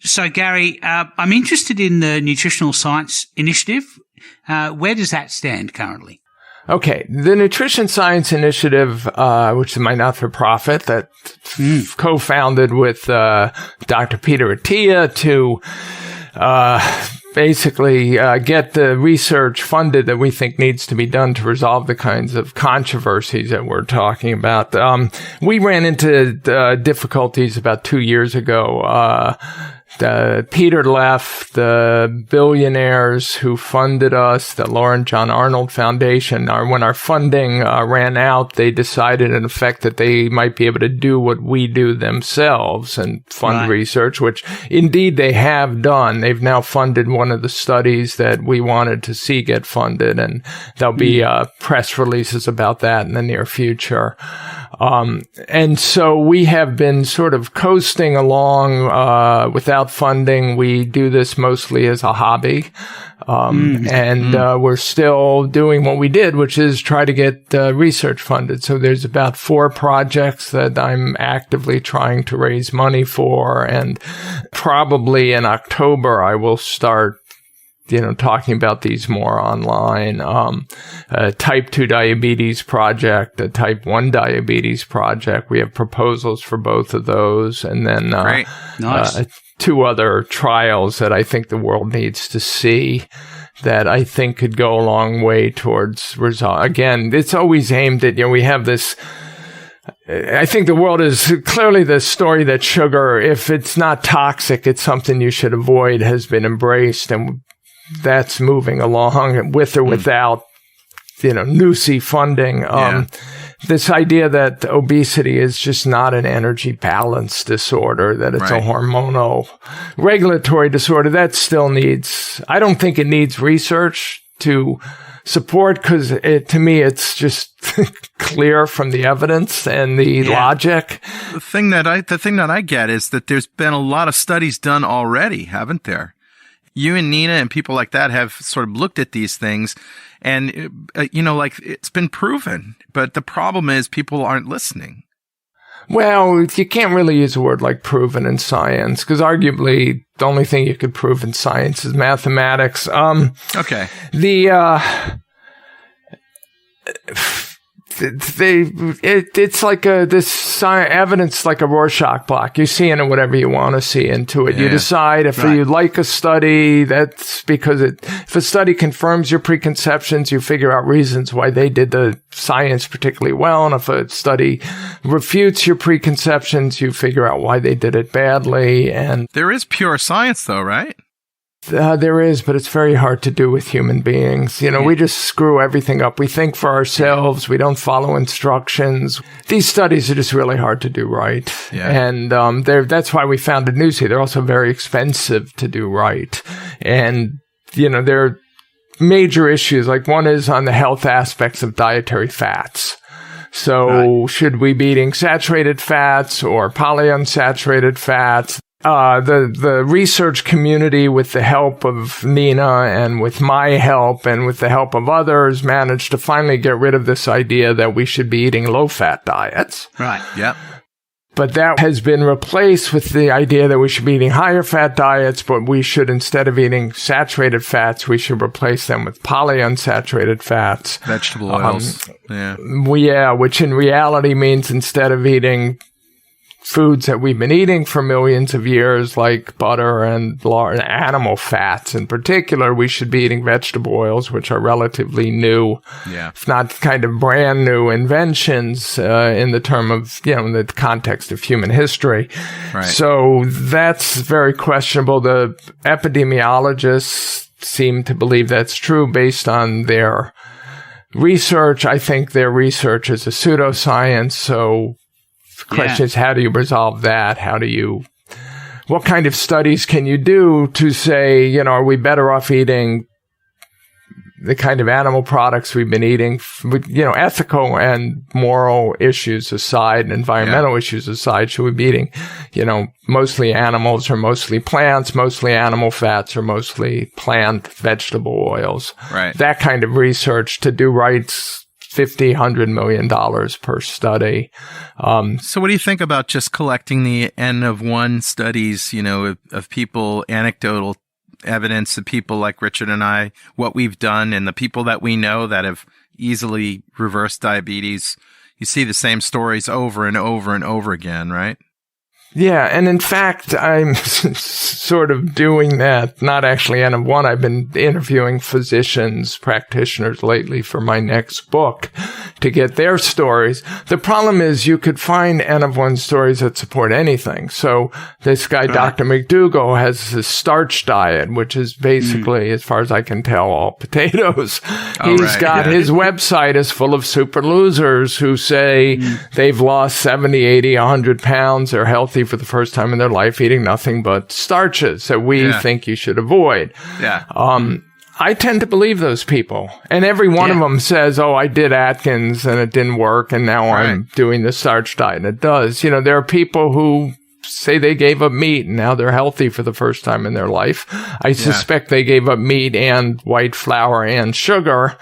So, Gary, I'm interested in the Nutritional Science Initiative. Where does that stand currently? Okay. The Nutrition Science Initiative, which is my not-for-profit that co-founded with Dr. Peter Attia to basically get the research funded that we think needs to be done to resolve the kinds of controversies that we're talking about. We ran into difficulties about 2 years ago. Peter left, the billionaires who funded us, the Lauren John Arnold Foundation, when our funding ran out, they decided in effect that they might be able to do what we do themselves and fund research, which indeed they have done. They've now funded one of the studies that we wanted to see get funded, and there'll be press releases about that in the near future. And so we have been sort of coasting along without funding. We do this mostly as a hobby. We're still doing what we did, which is try to get research funded. So there's about 4 projects that I'm actively trying to raise money for. And probably in October, I will start talking about these more online. A type 2 diabetes project, a type 1 diabetes project. We have proposals for both of those. And then, Nice. 2 other trials that I think the world needs to see that I think could go a long way towards resolve. Again, it's always aimed at, we have this, I think the world is clearly the story that sugar, if it's not toxic, it's something you should avoid, has been embraced. And that's moving along with or without, NUSI funding. This idea that obesity is just not an energy balance disorder, that it's a hormonal regulatory disorder, that still needs, I don't think it needs research to support, because to me, it's just clear from the evidence and the logic. The thing that I get is that there's been a lot of studies done already, haven't there? You and Nina and people like that have sort of looked at these things and, it's been proven. But the problem is people aren't listening. Well, you can't really use a word like proven in science, because arguably the only thing you could prove in science is mathematics. Okay. It's like this evidence, like a Rorschach block. You see in it whatever you want to see into it. Yeah. You decide if you like a study, that's because if a study confirms your preconceptions, you figure out reasons why they did the science particularly well. And if a study refutes your preconceptions, you figure out why they did it badly. And there is pure science though, right? There is, but it's very hard to do with human beings. We just screw everything up. We think for ourselves. We don't follow instructions. These studies are just really hard to do right. Yeah. And that's why we founded NUSI. They're also very expensive to do right. And, they're major issues. Like one is on the health aspects of dietary fats. So should we be eating saturated fats or polyunsaturated fats? The research community, with the help of Nina and with my help and with the help of others, managed to finally get rid of this idea that we should be eating low-fat diets. Right. Yep. But that has been replaced with the idea that we should be eating higher fat diets, but we should, instead of eating saturated fats, we should replace them with polyunsaturated fats. Vegetable oils. Which in reality means instead of eating foods that we've been eating for millions of years, like butter and animal fats in particular, we should be eating vegetable oils, which are relatively new, if not kind of brand new inventions in the term of, in the context of human history. Right. So that's very questionable. The epidemiologists seem to believe that's true based on their research. I think their research is a pseudoscience, so the question is, how do you resolve that? What kind of studies can you do to say, are we better off eating the kind of animal products we've been eating, ethical and moral issues aside, and environmental issues aside? Should we be eating, mostly animals or mostly plants, mostly animal fats or mostly plant vegetable oils? Right. That kind of research to do right's $50-100 million per study. So what do you think about just collecting the N of 1 studies, of people, anecdotal evidence of people like Richard and I, what we've done, and the people that we know that have easily reversed diabetes? You see the same stories over and over and over again, right? Yeah, and in fact, I'm sort of doing that, not actually N of 1. I've been interviewing physicians, practitioners lately for my next book to get their stories. The problem is you could find N of 1 stories that support anything. So this guy, Dr. McDougall, has this starch diet, which is basically, as far as I can tell, all potatoes. He's got his website is full of super losers who say they've lost 70, 80, 100 pounds. They're healthy for the first time in their life, eating nothing but starches that we think you should avoid. I tend to believe those people. And every one of them says, I did Atkins and it didn't work, and now I'm doing the starch diet and it does. There are people who say they gave up meat and now they're healthy for the first time in their life. I suspect they gave up meat and white flour and sugar,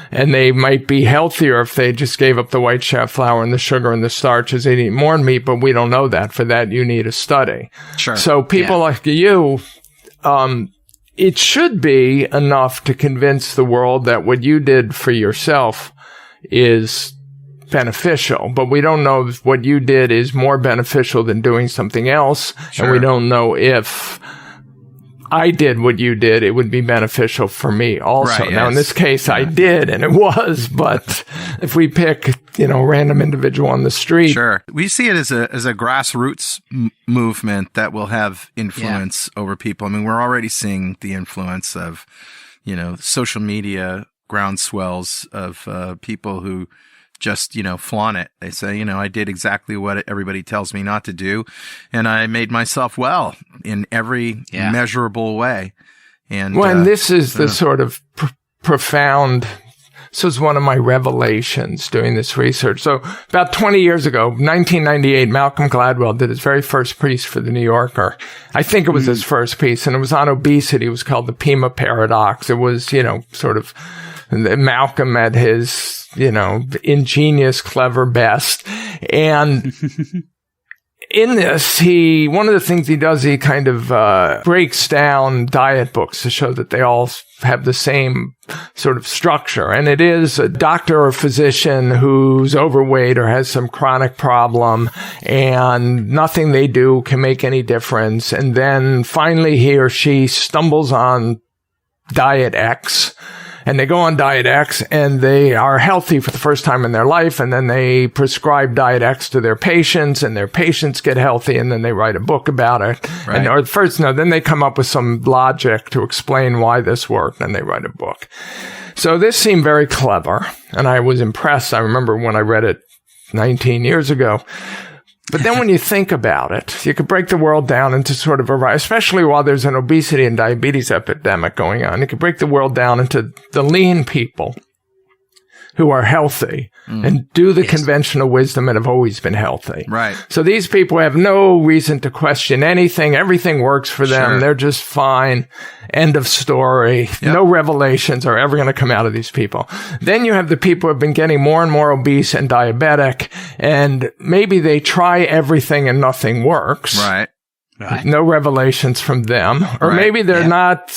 and they might be healthier if they just gave up the white flour and the sugar and the starches. They'd eat more meat, but we don't know that. For that, you need a study. Sure. So people like you, it should be enough to convince the world that what you did for yourself is beneficial, but we don't know if what you did is more beneficial than doing something else. Sure. And we don't know if I did what you did, it would be beneficial for me also. Right, now, in this case, I did, and it was, but if we pick, a random individual on the street. Sure. We see it as a grassroots movement that will have influence over people. I mean, we're already seeing the influence of, social media groundswells of people who just, flaunt it. They say, I did exactly what everybody tells me not to do, and I made myself well in every measurable way. And this is the sort of profound. This was one of my revelations doing this research. So about 20 years ago, 1998, Malcolm Gladwell did his very first piece for the New Yorker. I think it was his first piece, and it was on obesity. It was called the Pima Paradox. It was, sort of Malcolm at his, ingenious, clever best. And in this, one of the things he does, he kind of breaks down diet books to show that they all have the same sort of structure. And it is a doctor or physician who's overweight or has some chronic problem, and nothing they do can make any difference. And then finally he or she stumbles on Diet X, and they go on Diet X, and they are healthy for the first time in their life, and then they prescribe Diet X to their patients, and their patients get healthy, and then they write a book about it. Right. Then they come up with some logic to explain why this worked, and they write a book. So this seemed very clever, and I was impressed. I remember when I read it 19 years ago. But then when you think about it, you could break the world down into sort of especially while there's an obesity and diabetes epidemic going on, you could break the world down into the lean people who are healthy and do the conventional wisdom and have always been healthy. Right. So these people have no reason to question anything. Everything works for them. Sure. They're just fine. End of story. Yep. No revelations are ever going to come out of these people. Then you have the people who have been getting more and more obese and diabetic, and maybe they try everything and nothing works. Right. No revelations from them. Or maybe they're not...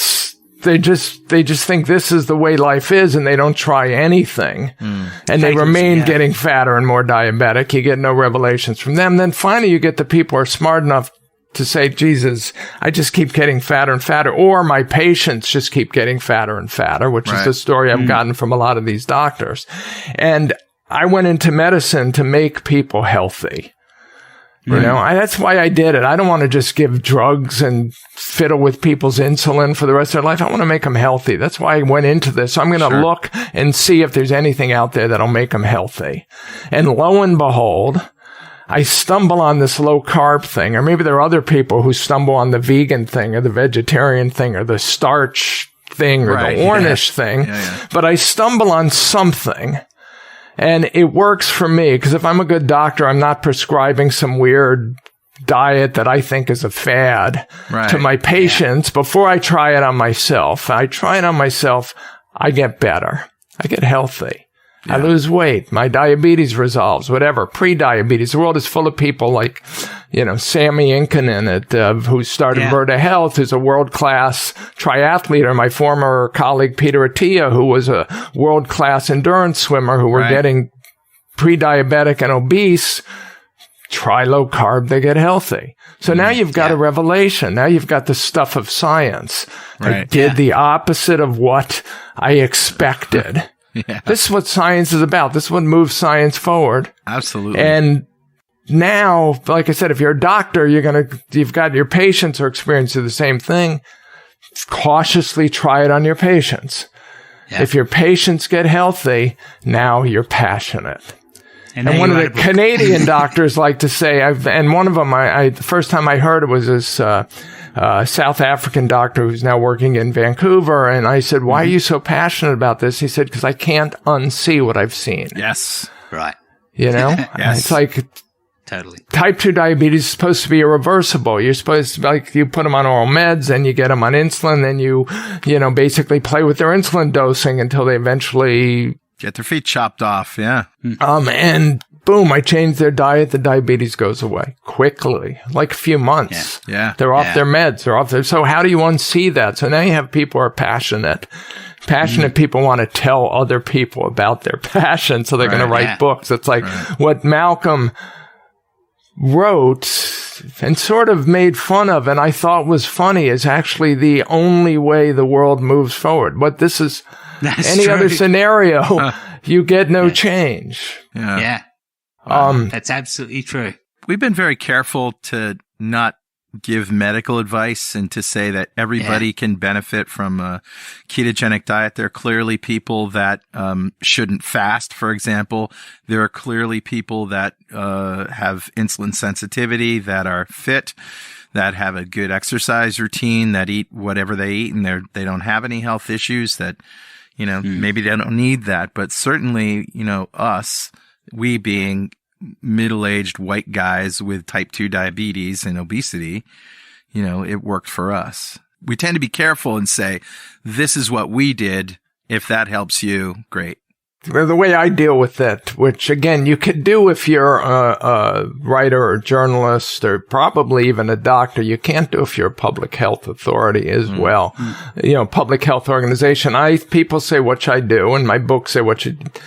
They just think this is the way life is, and they don't try anything. And they remain getting fatter and more diabetic. You get no revelations from them. Then finally you get the people who are smart enough to say, Jesus, I just keep getting fatter and fatter, or my patients just keep getting fatter and fatter, which is the story I've gotten from a lot of these doctors. And I went into medicine to make people healthy. You know, that's why I did it. I don't want to just give drugs and fiddle with people's insulin for the rest of their life. I want to make them healthy. That's why I went into this. So I'm going to look and see if there's anything out there that'll make them healthy. And lo and behold, I stumble on this low carb thing, or maybe there are other people who stumble on the vegan thing or the vegetarian thing or the starch thing or the Ornish thing. But I stumble on something. And it works for me, because if I'm a good doctor, I'm not prescribing some weird diet that I think is a fad to my patients before I try it on myself. I try it on myself, I get better. I get healthy. I lose weight. My diabetes resolves, whatever. Pre-diabetes. The world is full of people like, you know, Sammy Inkinen who started Verta Health, who's a world-class triathlete, or my former colleague Peter Attia, who was a world-class endurance swimmer, who were getting pre-diabetic and obese. Try low carb, they get healthy. So now you've got a revelation. Now you've got the stuff of science. I did the opposite of what I expected. This is what science is about. This is what moves science forward. Absolutely. And now, like I said, if you're a doctor, you've got your patients are experiencing the same thing. Cautiously try it on your patients. If your patients get healthy, now you're passionate. And one of the Canadian doctors like to say, and one of them, the first time I heard it was this South African doctor who's now working in Vancouver. And I said, why are you so passionate about this? He said, because I can't unsee what I've seen. Yes. Right. You know? It's like... Totally. Type 2 diabetes is supposed to be irreversible. You're supposed to, like, you put them on oral meds and you get them on insulin, then you basically play with their insulin dosing until they eventually get their feet chopped off. Yeah. And boom, I change their diet. The diabetes goes away quickly, like a few months. Yeah. They're off their meds. They're off their, so how do you unsee that? So now you have people who are passionate. Passionate people want to tell other people about their passion. So they're going to write books. It's like what Malcolm wrote and sort of made fun of and I thought was funny is actually the only way the world moves forward. But this is any other scenario, you get no change. That's absolutely true. We've been very careful to not give medical advice and to say that everybody can benefit from a ketogenic diet. There are clearly people that shouldn't fast, for example. There are clearly people that have insulin sensitivity, that are fit, that have a good exercise routine, that eat whatever they eat, and they don't have any health issues, that, you know, maybe they don't need that. But certainly, you know, we being middle-aged white guys with type 2 diabetes and obesity, you know, it worked for us. We tend to be careful and say, this is what we did. If that helps you, great. The way I deal with it, which again, you could do if you're a writer or journalist or probably even a doctor. You can't do if you're a public health authority as well. You know, public health organization. People say, what should I do? And my book say, what should,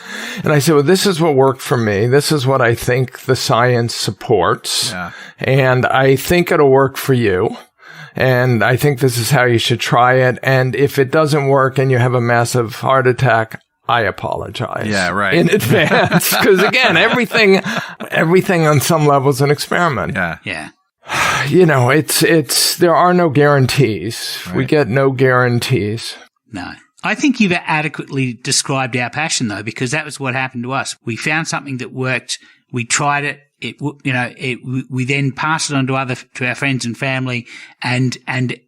and I say, well, this is what worked for me. This is what I think the science supports. And I think it'll work for you. And I think this is how you should try it. And if it doesn't work and you have a massive heart attack, I apologize. In advance. Because again, everything on some level is an experiment. You know, there are no guarantees. We get no guarantees. No. I think you've adequately described our passion though, because that was what happened to us. We found something that worked. We tried it. we then pass it on to our friends and family, and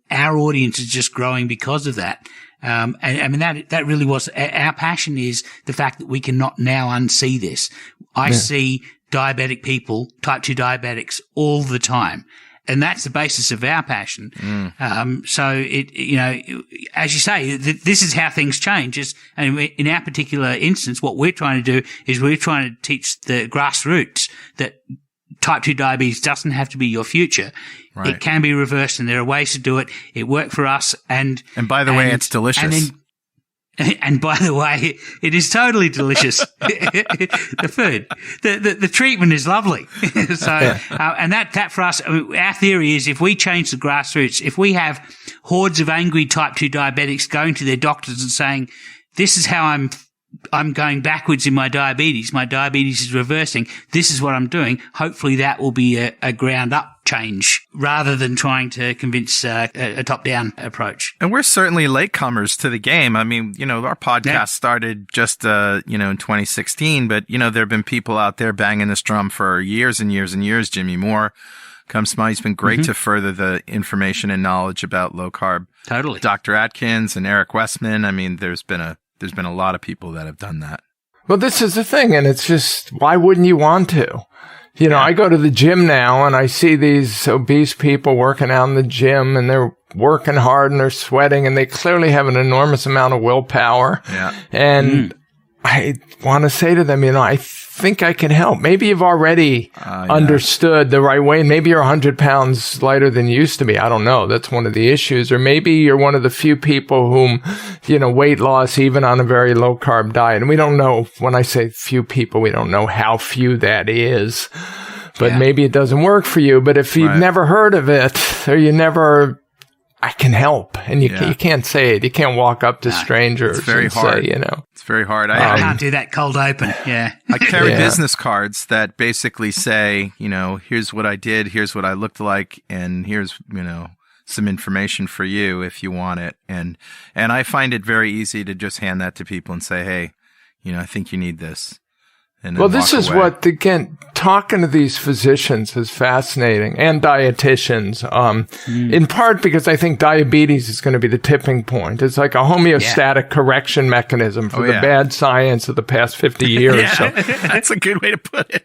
our audience is just growing because of that. And I mean, that really was our passion, is the fact that we cannot now unsee this. I see diabetic people, type 2 diabetics, all the time. And that's the basis of our passion. So as you say, this is how things change. And in our particular instance, what we're trying to do is we're trying to teach the grassroots that type 2 diabetes doesn't have to be your future. Right. It can be reversed, and there are ways to do it. It worked for us. And by the way, it's delicious. And by the way, it is totally delicious. The food, the treatment is lovely. So, and that for us, our theory is, if we change the grassroots, if we have hordes of angry type 2 diabetics going to their doctors and saying, this is how I'm going backwards in my diabetes is reversing, this is what I'm doing, hopefully that will be a ground up change, rather than trying to convince a top-down approach. And we're certainly latecomers to the game. I mean, our podcast started just, in 2016, but, there have been people out there banging this drum for years and years and years. Jimmy Moore comes to mind. He's been great to further the information and knowledge about low carb. Totally. Dr. Atkins and Eric Westman. I mean, there's been a lot of people that have done that. Well, this is the thing, and it's just, why wouldn't you want to? I go to the gym now and I see these obese people working out in the gym, and they're working hard and they're sweating, and they clearly have an enormous amount of willpower. Yeah. And I want to say to them, I think I can help. Maybe you've already understood the right way. Maybe you're 100 pounds lighter than you used to be. I don't know. That's one of the issues. Or maybe you're one of the few people whom, weight loss, even on a very low carb diet. And we don't know, when I say few people, we don't know how few that is. But maybe it doesn't work for you. But if you've never heard of it, or I can help. And you can't say it. You can't walk up to strangers it's very and hard. say, It's very hard. I can't do that cold open. Yeah. I carry business cards that basically say, here's what I did, here's what I looked like, and here's, some information for you if you want it. And I find it very easy to just hand that to people and say, hey, I think you need this. Well, this is what, again, talking to these physicians is fascinating, and dietitians, in part because I think diabetes is going to be the tipping point. It's like a homeostatic correction mechanism for the bad science of the past 50 years. So that's a good way to put it.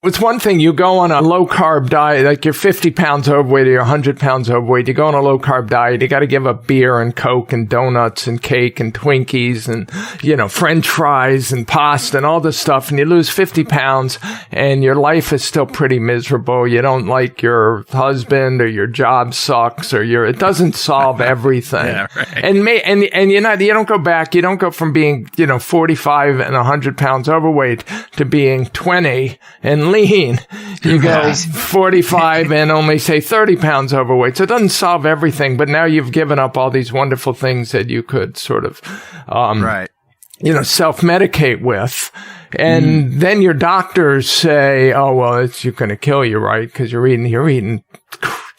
It's one thing, you go on a low-carb diet, like you're 50 pounds overweight or you're 100 pounds overweight, you go on a low-carb diet, you got to give up beer and Coke and donuts and cake and Twinkies and, French fries and pasta and all this stuff, and you lose 50 pounds and your life is still pretty miserable. You don't like your husband, or your job sucks, or it doesn't solve everything. Yeah, right. And you don't go back, you don't go from being, 45 and 100 pounds overweight to being 20 and lean. You go 45 and only say 30 pounds overweight. So it doesn't solve everything, but now you've given up all these wonderful things that you could sort of, self-medicate with. And then your doctors say, oh, well, you're going to kill you, right? Because you're eating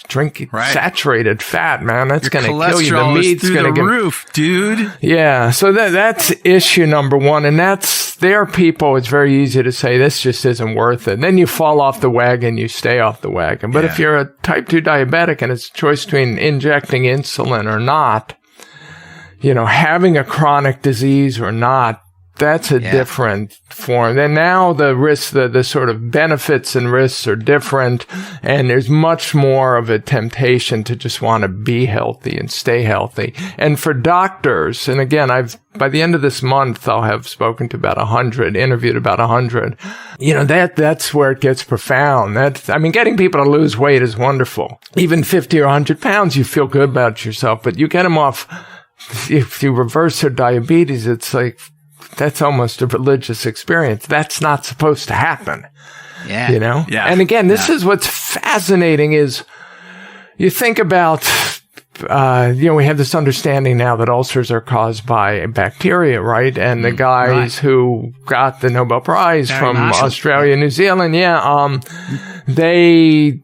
drinking saturated fat, man. That's going to kill you. The meat's going to get roof, dude. Yeah. So that's issue number one. And there are people, it's very easy to say, this just isn't worth it. And then you fall off the wagon, you stay off the wagon. But if you're a type 2 diabetic and it's a choice between injecting insulin or not, having a chronic disease or not, that's a different form. And now the risks, the sort of benefits and risks are different. And there's much more of a temptation to just want to be healthy and stay healthy. And for doctors, and again, by the end of this month, I'll have spoken to about 100, interviewed about 100. That's where it gets profound. Getting people to lose weight is wonderful. Even 50 or 100 pounds, you feel good about yourself, but you get them off. If you reverse their diabetes, it's like, that's almost a religious experience. That's not supposed to happen. Yeah. Yeah. And again, this is what's fascinating is you think about, we have this understanding now that ulcers are caused by bacteria, right? And the guys who got the Nobel Prize from Australia, New Zealand,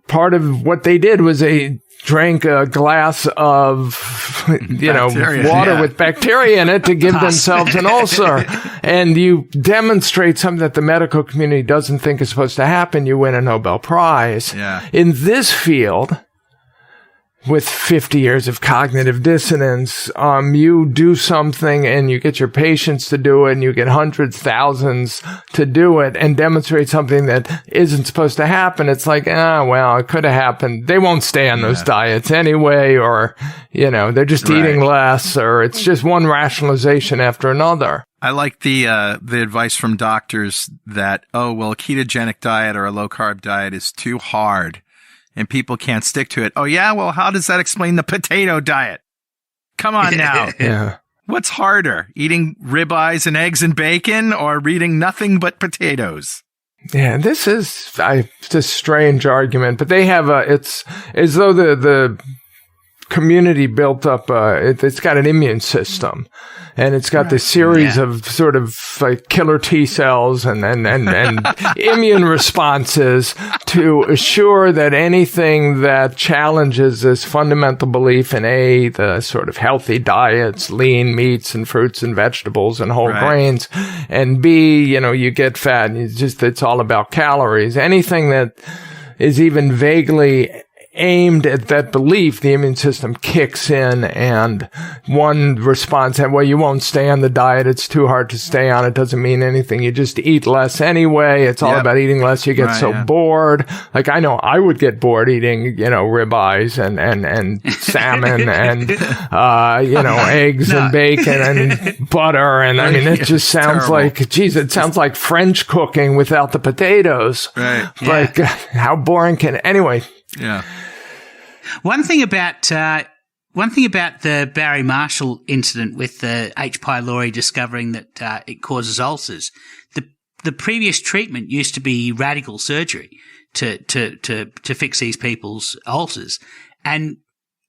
part of what they did was they drink a glass of, Bacteria, water with bacteria in it to give themselves an ulcer. And you demonstrate something that the medical community doesn't think is supposed to happen, you win a Nobel Prize. Yeah. In this field, with 50 years of cognitive dissonance, you do something and you get your patients to do it and you get hundreds, thousands to do it and demonstrate something that isn't supposed to happen. It's like, well, it could have happened. They won't stay on those diets anyway, or, they're just eating less, or it's just one rationalization after another. I like the advice from doctors that, a ketogenic diet or a low carb diet is too hard and people can't stick to it. Oh yeah? Well, how does that explain the potato diet? Come on now. Yeah. What's harder, eating ribeyes and eggs and bacon or eating nothing but potatoes? Yeah, this is it's a strange argument, but they have it's as though the community built up, it's got an immune system, and it's got this series of sort of like killer T cells and immune responses to assure that anything that challenges this fundamental belief in the sort of healthy diets, lean meats and fruits and vegetables and whole grains, and B, you get fat and it's all about calories. Anything that is even vaguely aimed at that belief, the immune system kicks in, and one response, well, you won't stay on the diet. It's too hard to stay on. It doesn't mean anything. You just eat less anyway. It's all about eating less. You get bored. Like, I know I would get bored eating, ribeyes and salmon and, eggs and bacon and butter. And I mean, it just sounds it sounds like French cooking without the potatoes. Right. Like, how boring anyway. Yeah. One thing about the Barry Marshall incident with the H. pylori discovering that it causes ulcers, the previous treatment used to be radical surgery to fix these people's ulcers, and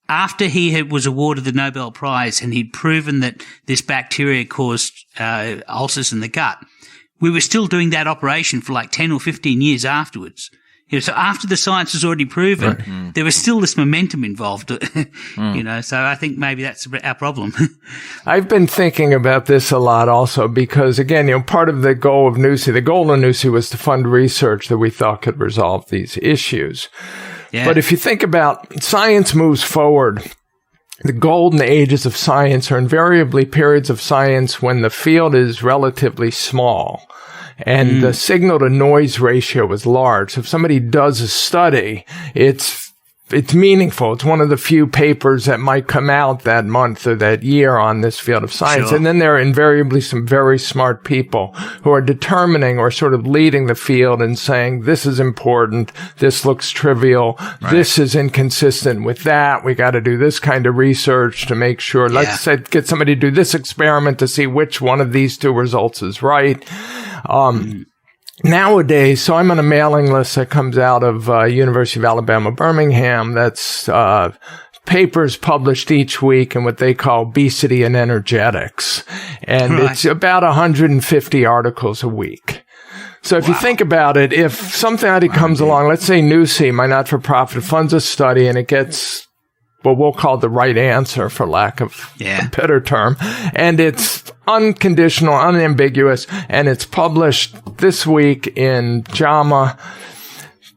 after he was awarded the Nobel Prize and he'd proven that this bacteria caused ulcers in the gut, we were still doing that operation for like 10 or 15 years afterwards. So after the science was already proven, there was still this momentum involved, so I think maybe that's our problem. I've been thinking about this a lot also because, again, part of the goal of NUSI, the goal of NUSI was to fund research that we thought could resolve these issues. Yeah. But if you think about science moves forward, the golden ages of science are invariably periods of science when the field is relatively small. And the signal to noise ratio is large. So if somebody does a study, it's meaningful. It's one of the few papers that might come out that month or that year on this field of science. Sure. And then there are invariably some very smart people who are determining or sort of leading the field and saying, this is important. This looks trivial. Right. This is inconsistent with that. We got to do this kind of research to make sure. Yeah. Let's say, get somebody to do this experiment to see which one of these two results is right. Nowadays, so I'm on a mailing list that comes out of University of Alabama, Birmingham. That's papers published each week in what they call Obesity and Energetics. And it's about 150 articles a week. So if you think about it, if something comes along, let's say NUSI, my not-for-profit, funds a study and it gets what we'll call the right answer, for lack of a better term. And it's unconditional, unambiguous, and it's published this week in JAMA.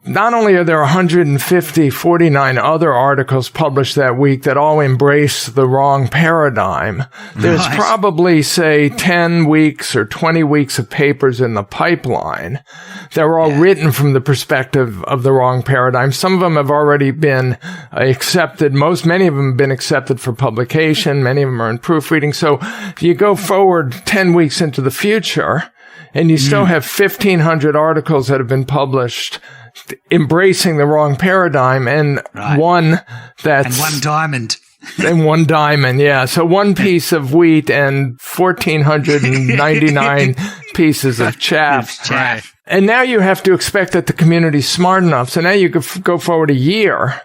Not only are there 49 other articles published that week that all embrace the wrong paradigm, there's probably, say, 10 weeks or 20 weeks of papers in the pipeline that are all written from the perspective of the wrong paradigm. Some of them have already been accepted. Many of them have been accepted for publication. Many of them are in proofreading. So if you go forward 10 weeks into the future and you still have 1,500 articles that have been published embracing the wrong paradigm, and one diamond. And one diamond, So one piece of wheat and 1,499 pieces of chaff. And now you have to expect that the community's smart enough. So now you go forward a year.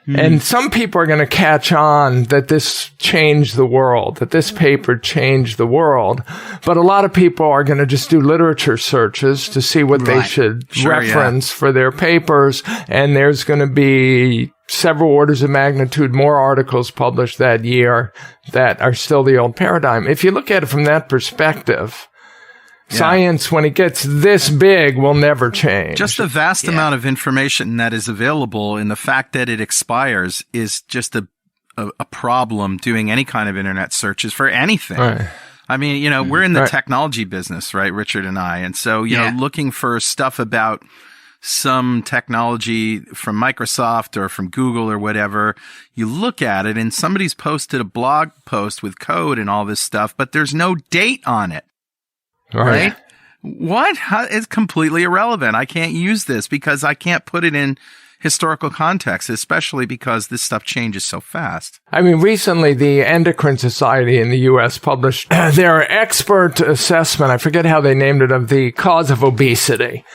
And some people are going to catch on that this changed the world, that this paper changed the world. But a lot of people are going to just do literature searches to see what they should reference for their papers. And there's going to be several orders of magnitude more articles published that year that are still the old paradigm. If you look at it from that perspective, science, when it gets this big, will never change. Just the vast amount of information that is available and the fact that it expires is just a problem doing any kind of internet searches for anything. Right. I mean, you know, we're in the technology business, right, Richard and I? And so, you know, looking for stuff about some technology from Microsoft or from Google or whatever, you look at it and somebody's posted a blog post with code and all this stuff, but there's no date on it. Right? What? It's completely irrelevant. I can't use this because I can't put it in historical context, especially because this stuff changes so fast. I mean, recently the Endocrine Society in the U.S. published their expert assessment, I forget how they named it, of the cause of obesity.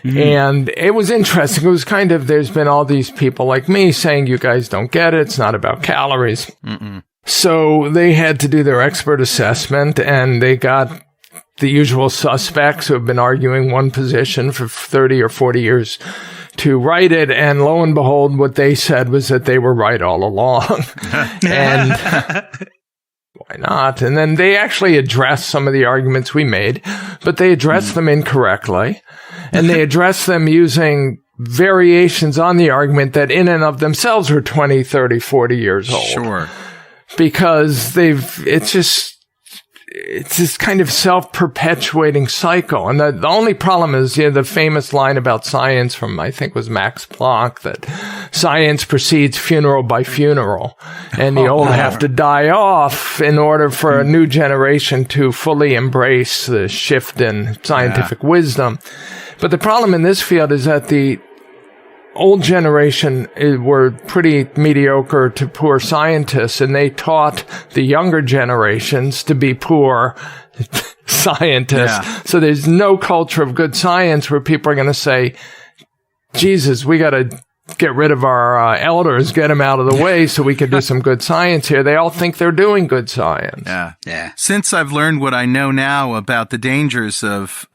And it was interesting. It was kind of, there's been all these people like me saying, you guys don't get it. It's not about calories. So they had to do their expert assessment, and they got the usual suspects who have been arguing one position for 30 or 40 years to write it. And lo and behold, what they said was that they were right all along. And why not? And then they actually addressed some of the arguments we made, but they addressed them incorrectly. And they addressed them using variations on the argument that in and of themselves were 20, 30, 40 years old. Sure. Because it's this kind of self-perpetuating cycle. And the only problem is, you know, the famous line about science from, I think, was Max Planck, that science proceeds funeral by funeral. And the old have to die off in order for a new generation to fully embrace the shift in scientific wisdom. But the problem in this field is that the old generation were pretty mediocre to poor scientists, and they taught the younger generations to be poor scientists. Yeah. So there's no culture of good science where people are going to say, Jesus, we got to get rid of our elders, get them out of the way so we can do some good science here. They all think they're doing good science. Yeah. Since I've learned what I know now about the dangers of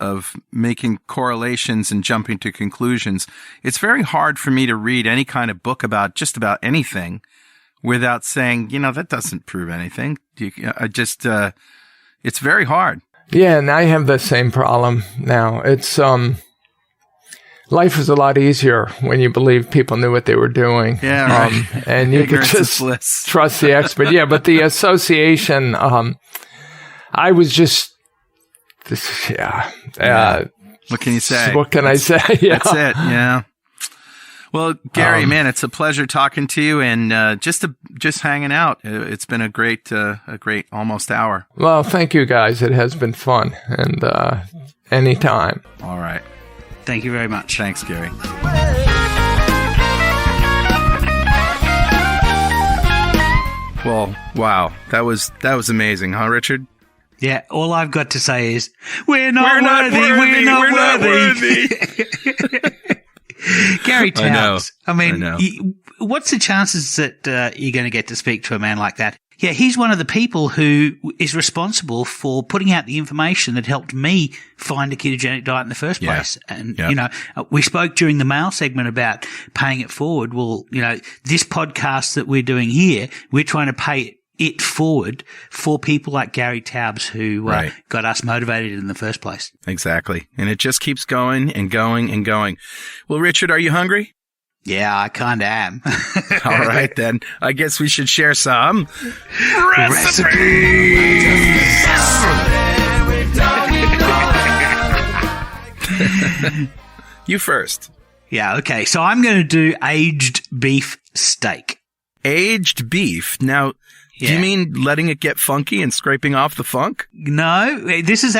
making correlations and jumping to conclusions, it's very hard for me to read any kind of book about just about anything without saying, you know, that doesn't prove anything. It's very hard. Yeah, and I have the same problem now. It's life is a lot easier when you believe people knew what they were doing. Yeah, right. And you could just trust the expert. Yeah, but the association, I was just, what can you say? What can I say? Yeah. That's it, yeah. Well, Gary, man, it's a pleasure talking to you and just hanging out. It's been a great almost hour. Well, thank you, guys. It has been fun, and anytime. All right. Thank you very much. Thanks, Gary. Well, wow. That was amazing, huh, Richard? Yeah, all I've got to say is, we're not worthy. Gary Taubes. I mean, what's the chances that you're going to get to speak to a man like that? Yeah, he's one of the people who is responsible for putting out the information that helped me find a ketogenic diet in the first place. And, you know, we spoke during the mail segment about paying it forward. Well, you know, this podcast that we're doing here, we're trying to pay it forward for people like Gary Taubes who got us motivated in the first place. Exactly. And it just keeps going and going and going. Well, Richard, are you hungry? Yeah, I kind of am. All right, then. I guess we should share some recipes. You first. Yeah, okay. So I'm going to do aged beef steak. Aged beef? Now, do you mean letting it get funky and scraping off the funk? No, this is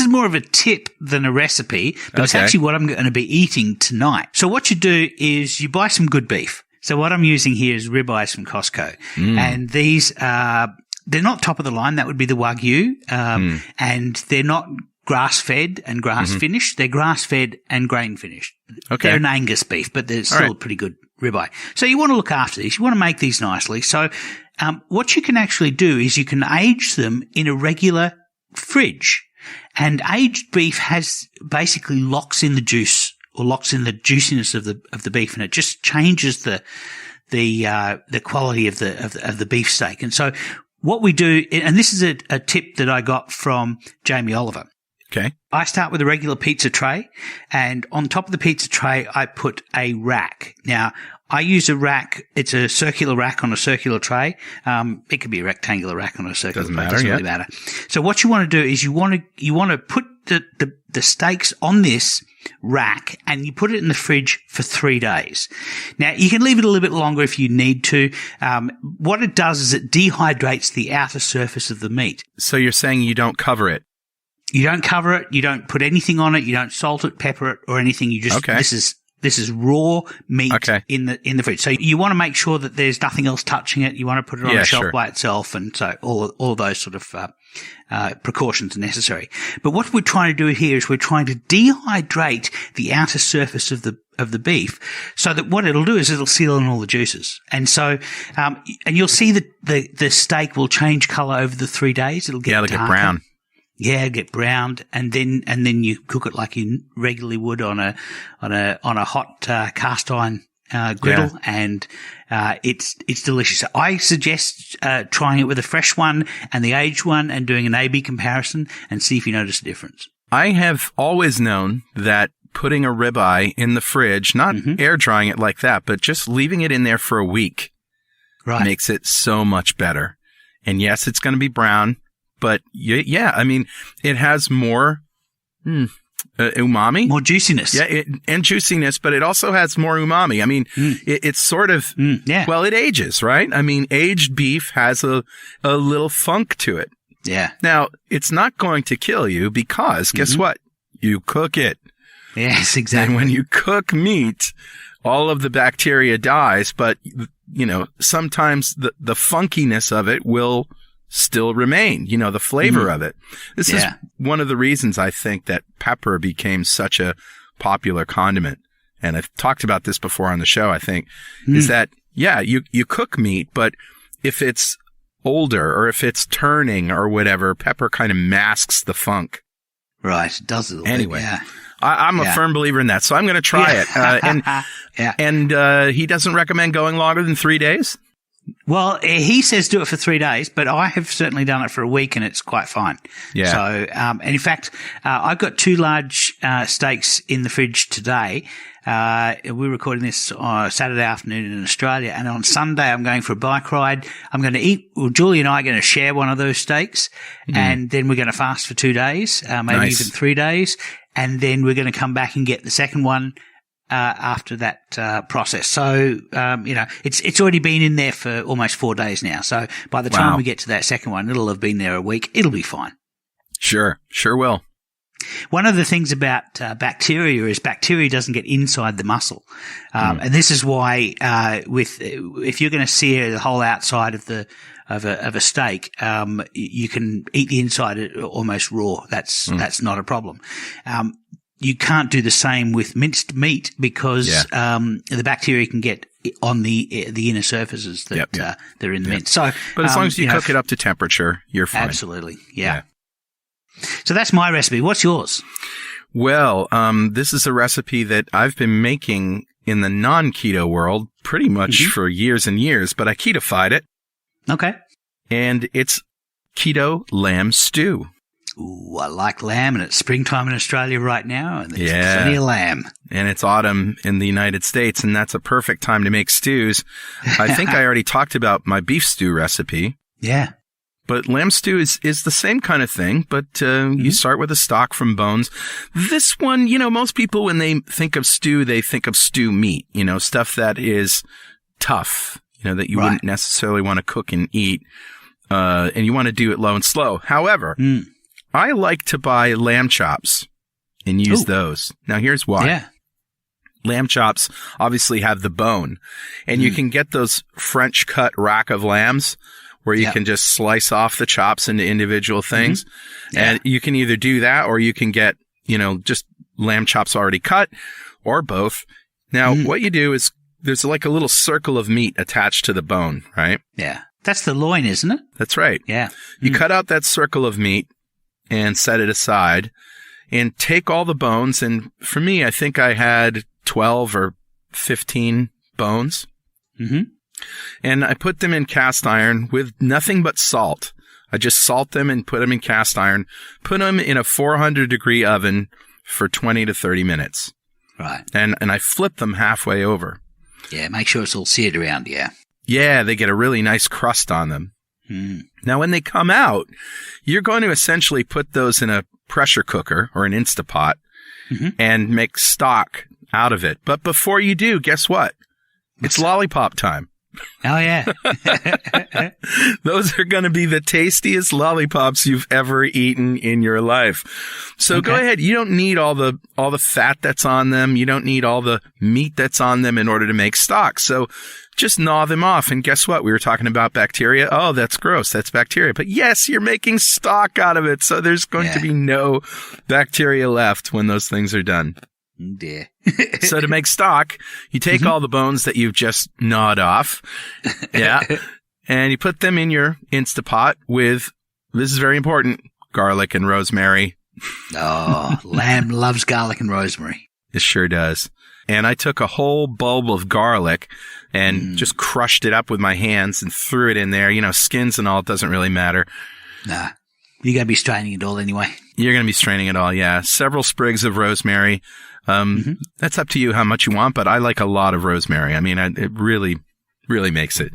more of a tip than a recipe, but it's actually what I'm going to be eating tonight. So what you do is you buy some good beef. So what I'm using here is ribeyes from Costco. And these, they're not top of the line. That would be the Wagyu. And they're not grass-fed and grass-finished. They're grass-fed and grain-finished. Okay. They're an Angus beef, but they're still a pretty good ribeye. So you want to look after these. You want to make these nicely. So what you can actually do is you can age them in a regular fridge. And aged beef basically locks in the juice or locks in the juiciness of the beef, and it just changes the quality of the beefsteak. And so what we do, and this is a tip that I got from Jamie Oliver. Okay. I start with a regular pizza tray, and on top of the pizza tray, I put a rack. Now, I use a rack. It's a circular rack on a circular tray. It could be a rectangular rack on a circular tray. Doesn't really matter. So what you want to do is you want to put the steaks on this rack, and you put it in the fridge for 3 days. Now, you can leave it a little bit longer if you need to. What it does is it dehydrates the outer surface of the meat. So you're saying you don't cover it? You don't cover it. You don't put anything on it. You don't salt it, pepper it, or anything. You just this is raw meat in the fridge. So you want to make sure that there's nothing else touching it. You want to put it on a shelf by itself, and so all those sort of precautions are necessary. But what we're trying to do here is we're trying to dehydrate the outer surface of the beef, so that what it'll do is it'll seal in all the juices. And so, and you'll see that the steak will change color over the 3 days. It'll get darker. Get brown. Yeah, get browned, and then you cook it like you regularly would on a hot cast iron griddle, and it's delicious. So I suggest trying it with a fresh one and the aged one, and doing an A/B comparison, and see if you notice a difference. I have always known that putting a ribeye in the fridge, not air drying it like that, but just leaving it in there for a week, makes it so much better. And yes, it's going to be brown. But yeah, I mean, it has more umami. More juiciness. Yeah, and juiciness, but it also has more umami. I mean, it's sort of, well, it ages, right? I mean, aged beef has a little funk to it. Yeah. Now, it's not going to kill you because, guess what? You cook it. Yes, exactly. And when you cook meat, all of the bacteria dies, but, sometimes the funkiness of it will still remain, the flavor of it. This is one of the reasons I think that pepper became such a popular condiment. And I've talked about this before on the show, I think, is that, you cook meat, but if it's older or if it's turning or whatever, pepper kind of masks the funk. Right. It does a little anyway, bit, I'm a firm believer in that. So I'm going to try it. And he doesn't recommend going longer than 3 days. Well, he says do it for 3 days, but I have certainly done it for a week, and it's quite fine. Yeah. So, and in fact, I've got 2 large steaks in the fridge today. We're recording this on Saturday afternoon in Australia, and on Sunday I'm going for a bike ride. I'm going to eat. Well, Julie and I are going to share one of those steaks, and then we're going to fast for 2 days, maybe even 3 days, and then we're going to come back and get the second one after that process. So, it's already been in there for almost 4 days now. So by the time we get to that second one, it'll have been there a week. It'll be fine. Sure will. One of the things about bacteria is bacteria doesn't get inside the muscle. And this is why if you're going to sear the whole outside of a steak, you can eat the inside almost raw. That's not a problem. You can't do the same with minced meat because the bacteria can get on the inner surfaces that they're in the mince. So, but as long as you cook it up to temperature, you're fine. Absolutely, yeah. So that's my recipe. What's yours? Well, this is a recipe that I've been making in the non-keto world pretty much for years and years, but I ketofied it. Okay. And it's keto lamb stew. Ooh, I like lamb, and it's springtime in Australia right now, and there's plenty of lamb. And it's autumn in the United States, and that's a perfect time to make stews. I think I already talked about my beef stew recipe. Yeah. But lamb stew is the same kind of thing, but you start with a stock from bones. This one, most people, when they think of stew, they think of stew meat, stuff that is tough, that you wouldn't necessarily want to cook and eat, and you want to do it low and slow. However, I like to buy lamb chops and use those. Now, here's why. Yeah. Lamb chops obviously have the bone, and you can get those French cut rack of lambs where you can just slice off the chops into individual things. And you can either do that, or you can get, just lamb chops already cut, or both. Now, what you do is there's like a little circle of meat attached to the bone, right? Yeah. That's the loin, isn't it? That's right. Yeah. You cut out that circle of meat and set it aside. and take all the bones. And for me, I think I had 12 or 15 bones. Mm-hmm. And I put them in cast iron with nothing but salt. I just salt them and put them in cast iron, put them in a 400-degree oven for 20 to 30 minutes. Right. And I flip them halfway over. Yeah, make sure it's all seared around, yeah. Yeah, they get a really nice crust on them. Mm. Now, when they come out, you're going to essentially put those in a pressure cooker or an Instapot and make stock out of it. But before you do, guess what? It's lollipop time. Oh, yeah. Those are going to be the tastiest lollipops you've ever eaten in your life. So go ahead. You don't need all the fat that's on them. You don't need all the meat that's on them in order to make stock. So just gnaw them off. And guess what? We were talking about bacteria. Oh, that's gross. That's bacteria. But yes, you're making stock out of it. So there's going to be no bacteria left when those things are done. Dear. So to make stock, you take all the bones that you've just gnawed off, and you put them in your Instapot with, this is very important, garlic and rosemary. Oh, lamb loves garlic and rosemary. It sure does. And I took a whole bulb of garlic and just crushed it up with my hands and threw it in there. You know, skins and all, it doesn't really matter. Nah, you're going to be straining it all anyway. You're going to be straining it all, yeah. Several sprigs of rosemary. That's up to you how much you want, but I like a lot of rosemary. I mean, it really, really makes it.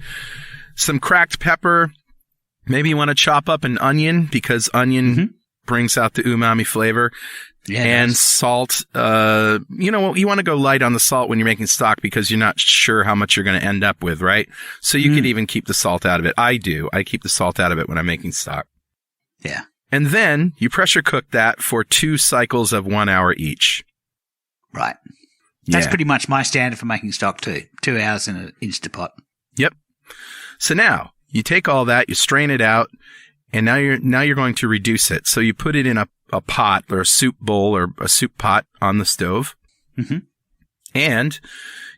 Some cracked pepper. Maybe you want to chop up an onion because onion brings out the umami flavor. Yeah, and salt. You know, you want to go light on the salt when you're making stock because you're not sure how much you're going to end up with, right? So you could even keep the salt out of it. I do. I keep the salt out of it when I'm making stock. Yeah. And then you pressure cook that for 2 cycles of 1 hour each. Right. That's pretty much my standard for making stock too. 2 hours in an Instapot. Yep. So now you take all that, you strain it out, and now you're going to reduce it. So you put it in a pot or a soup bowl or a soup pot on the stove, and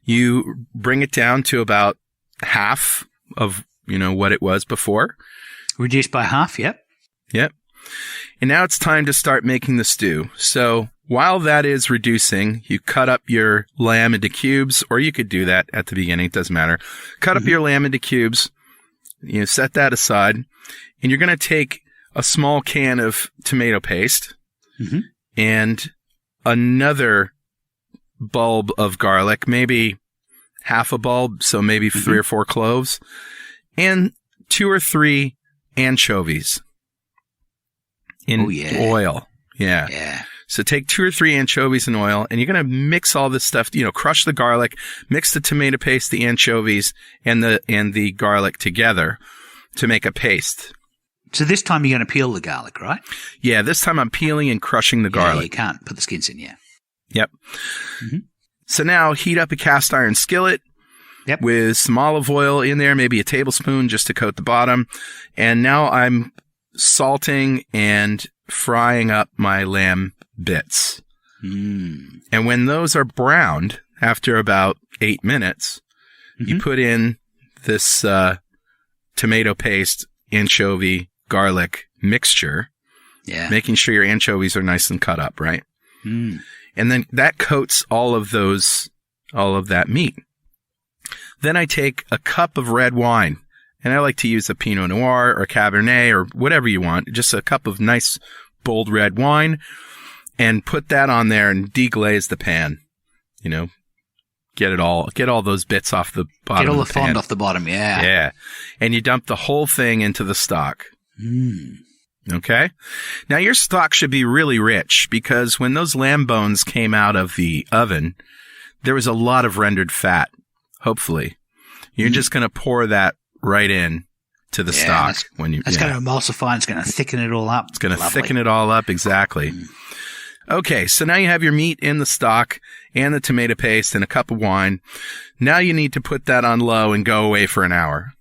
you bring it down to about half of what it was before. Reduced by half. Yep. Yep. And now it's time to start making the stew. So while that is reducing, you cut up your lamb into cubes, or you could do that at the beginning. It doesn't matter. Cut up your lamb into cubes. You set that aside, and you're going to take a small can of tomato paste and another bulb of garlic, maybe half a bulb, so maybe 3 or 4 cloves, and 2 or 3 anchovies in oil. Yeah. So take 2 or 3 anchovies in oil, and you're going to mix all this stuff, crush the garlic, mix the tomato paste, the anchovies, and the garlic together to make a paste. So this time you're going to peel the garlic, right? Yeah, this time I'm peeling and crushing the garlic. Yeah, you can't put the skins in, Yep. So now heat up a cast iron skillet with some olive oil in there, maybe a tablespoon just to coat the bottom. And now I'm salting and frying up my lamb bits. And when those are browned, after about 8 minutes, you put in this tomato paste, anchovy, garlic mixture, making sure your anchovies are nice and cut up, right? And then that coats all of that meat. Then I take a cup of red wine, and I like to use a Pinot Noir or Cabernet or whatever you want, just a cup of nice bold red wine, and put that on there and deglaze the pan. Get all those bits off the bottom. Get all of the pan. fond off the bottom, Yeah. And you dump the whole thing into the stock. Okay? Now your stock should be really rich because when those lamb bones came out of the oven, there was a lot of rendered fat, hopefully. You're just going to pour that right in to the stock. It's going to emulsify, it's going to thicken it all up. It's going to thicken it all up, exactly. Okay, so now you have your meat in the stock and the tomato paste and a cup of wine. Now you need to put that on low and go away for an hour.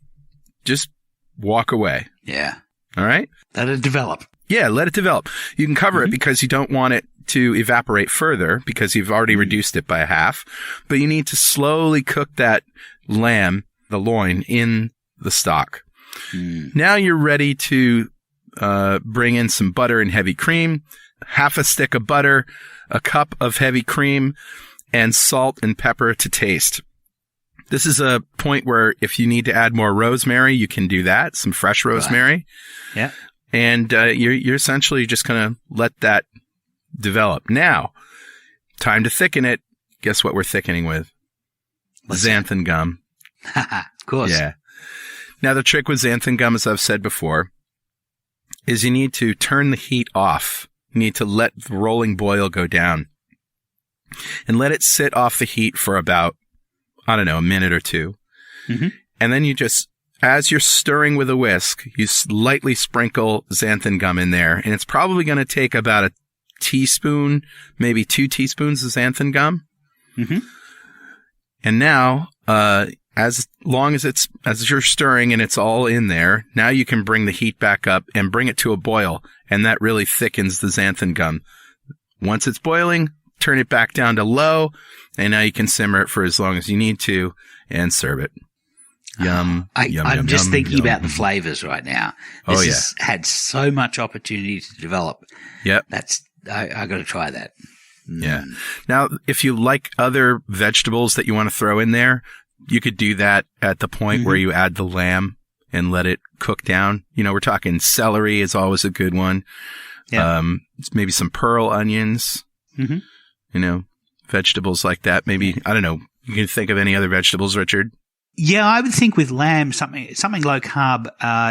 Just walk away. Yeah. All right? Let it develop. Yeah, let it develop. You can cover it because you don't want it to evaporate further because you've already reduced it by half. But you need to slowly cook that lamb, the loin, in the stock. Now you're ready to bring in some butter and heavy cream. half a stick of butter, a cup of heavy cream, and salt and pepper to taste. This is a point where if you need to add more rosemary, you can do that, some fresh rosemary. Yeah. And you're essentially just going to let that develop. Now, time to thicken it. Guess what we're thickening with? Xanthan gum. Of course. Yeah. Now, the trick with xanthan gum, as I've said before, is you need to turn the heat off. You need to let the rolling boil go down and let it sit off the heat for about, a minute or two. Mm-hmm. And then you just, as you're stirring with a whisk, you lightly sprinkle xanthan gum in there. And it's probably going to take about a teaspoon, maybe 2 teaspoons of xanthan gum. Mm-hmm. And now, as long as you're stirring and it's all in there, now you can bring the heat back up and bring it to a boil. And that really thickens the xanthan gum. Once it's boiling, turn it back down to low. And now you can simmer it for as long as you need to and serve it. Yum. I'm just thinking yum. about the flavors right now. This has had so much opportunity to develop. Yep. I got to try that. Yeah. Now, if you like other vegetables that you want to throw in there, you could do that at the point where you add the lamb and let it cook down. We're talking celery is always a good one. Yeah. Maybe some pearl onions, Mm-hmm. Vegetables like that. Maybe, I don't know. You can think of any other vegetables, Richard? Yeah, I would think with lamb, something low carb.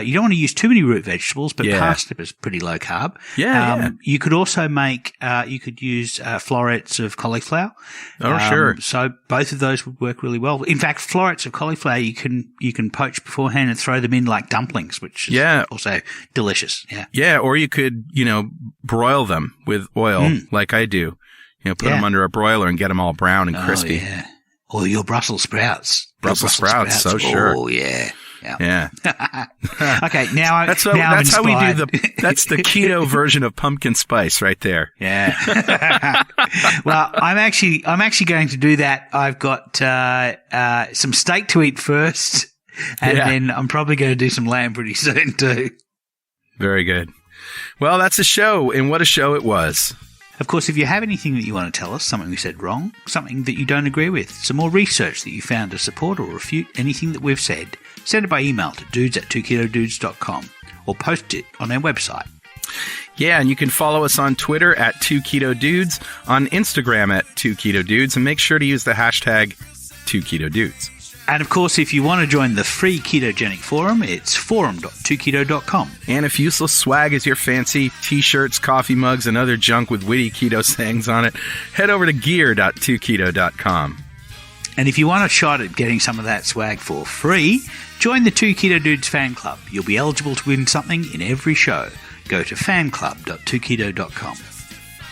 You don't want to use too many root vegetables, but parsnip is pretty low carb. Yeah. You could also you could use florets of cauliflower. Oh, sure. So both of those would work really well. In fact, florets of cauliflower you can poach beforehand and throw them in like dumplings, which is also delicious. Yeah. Yeah, or you could, broil them with oil like I do. Put them under a broiler and get them all brown and crispy. Oh, yeah. Or your Brussels sprouts. Brussels sprouts, so sure. Oh, yeah. Yeah. Okay, now that's how we do that's the keto version of pumpkin spice right there. Yeah. Well, I'm actually going to do that. I've got some steak to eat first, and then I'm probably going to do some lamb pretty soon too. Very good. Well, that's a show, and what a show it was. Of course, if you have anything that you want to tell us, something we said wrong, something that you don't agree with, some more research that you found to support or refute anything that we've said, send it by email to dudes@2ketodudes.com or post it on our website. Yeah, and you can follow us on Twitter at 2ketodudes, on Instagram at 2ketodudes, and make sure to use the hashtag 2ketodudes. And of course, if you want to join the free ketogenic forum, it's forum.2keto.com. And if useless swag is your fancy, t-shirts, coffee mugs, and other junk with witty keto sayings on it, head over to gear.2keto.com. And if you want a shot at getting some of that swag for free, join the 2 Keto Dudes fan club. You'll be eligible to win something in every show. Go to fanclub.2keto.com.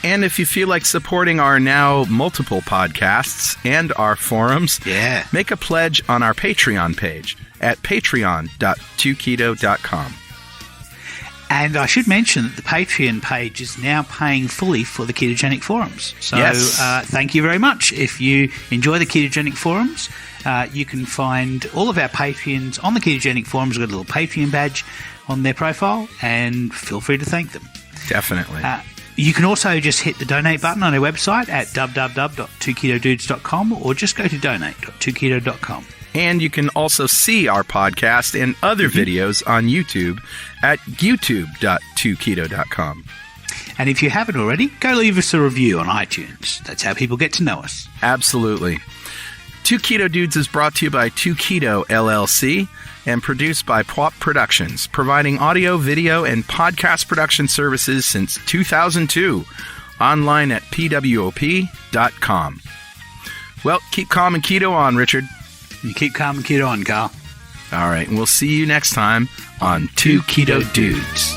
And if you feel like supporting our now multiple podcasts and our forums, make a pledge on our Patreon page at patreon.2keto.com. And I should mention that the Patreon page is now paying fully for the ketogenic forums. So thank you very much. If you enjoy the ketogenic forums, you can find all of our Patreons on the ketogenic forums. We've got a little Patreon badge on their profile, and feel free to thank them. Definitely. You can also just hit the donate button on our website at www.2ketodudes.com or just go to donate.2keto.com. And you can also see our podcast and other videos on YouTube at youtube.2keto.com. And if you haven't already, go leave us a review on iTunes. That's how people get to know us. Absolutely. 2 Keto Dudes is brought to you by 2 Keto LLC and produced by Pwop Productions, providing audio, video, and podcast production services since 2002. Online at pwop.com. Well, keep calm and keto on, Richard. You keep calm and keto on, Carl. All right, and we'll see you next time on 2 Keto Dudes.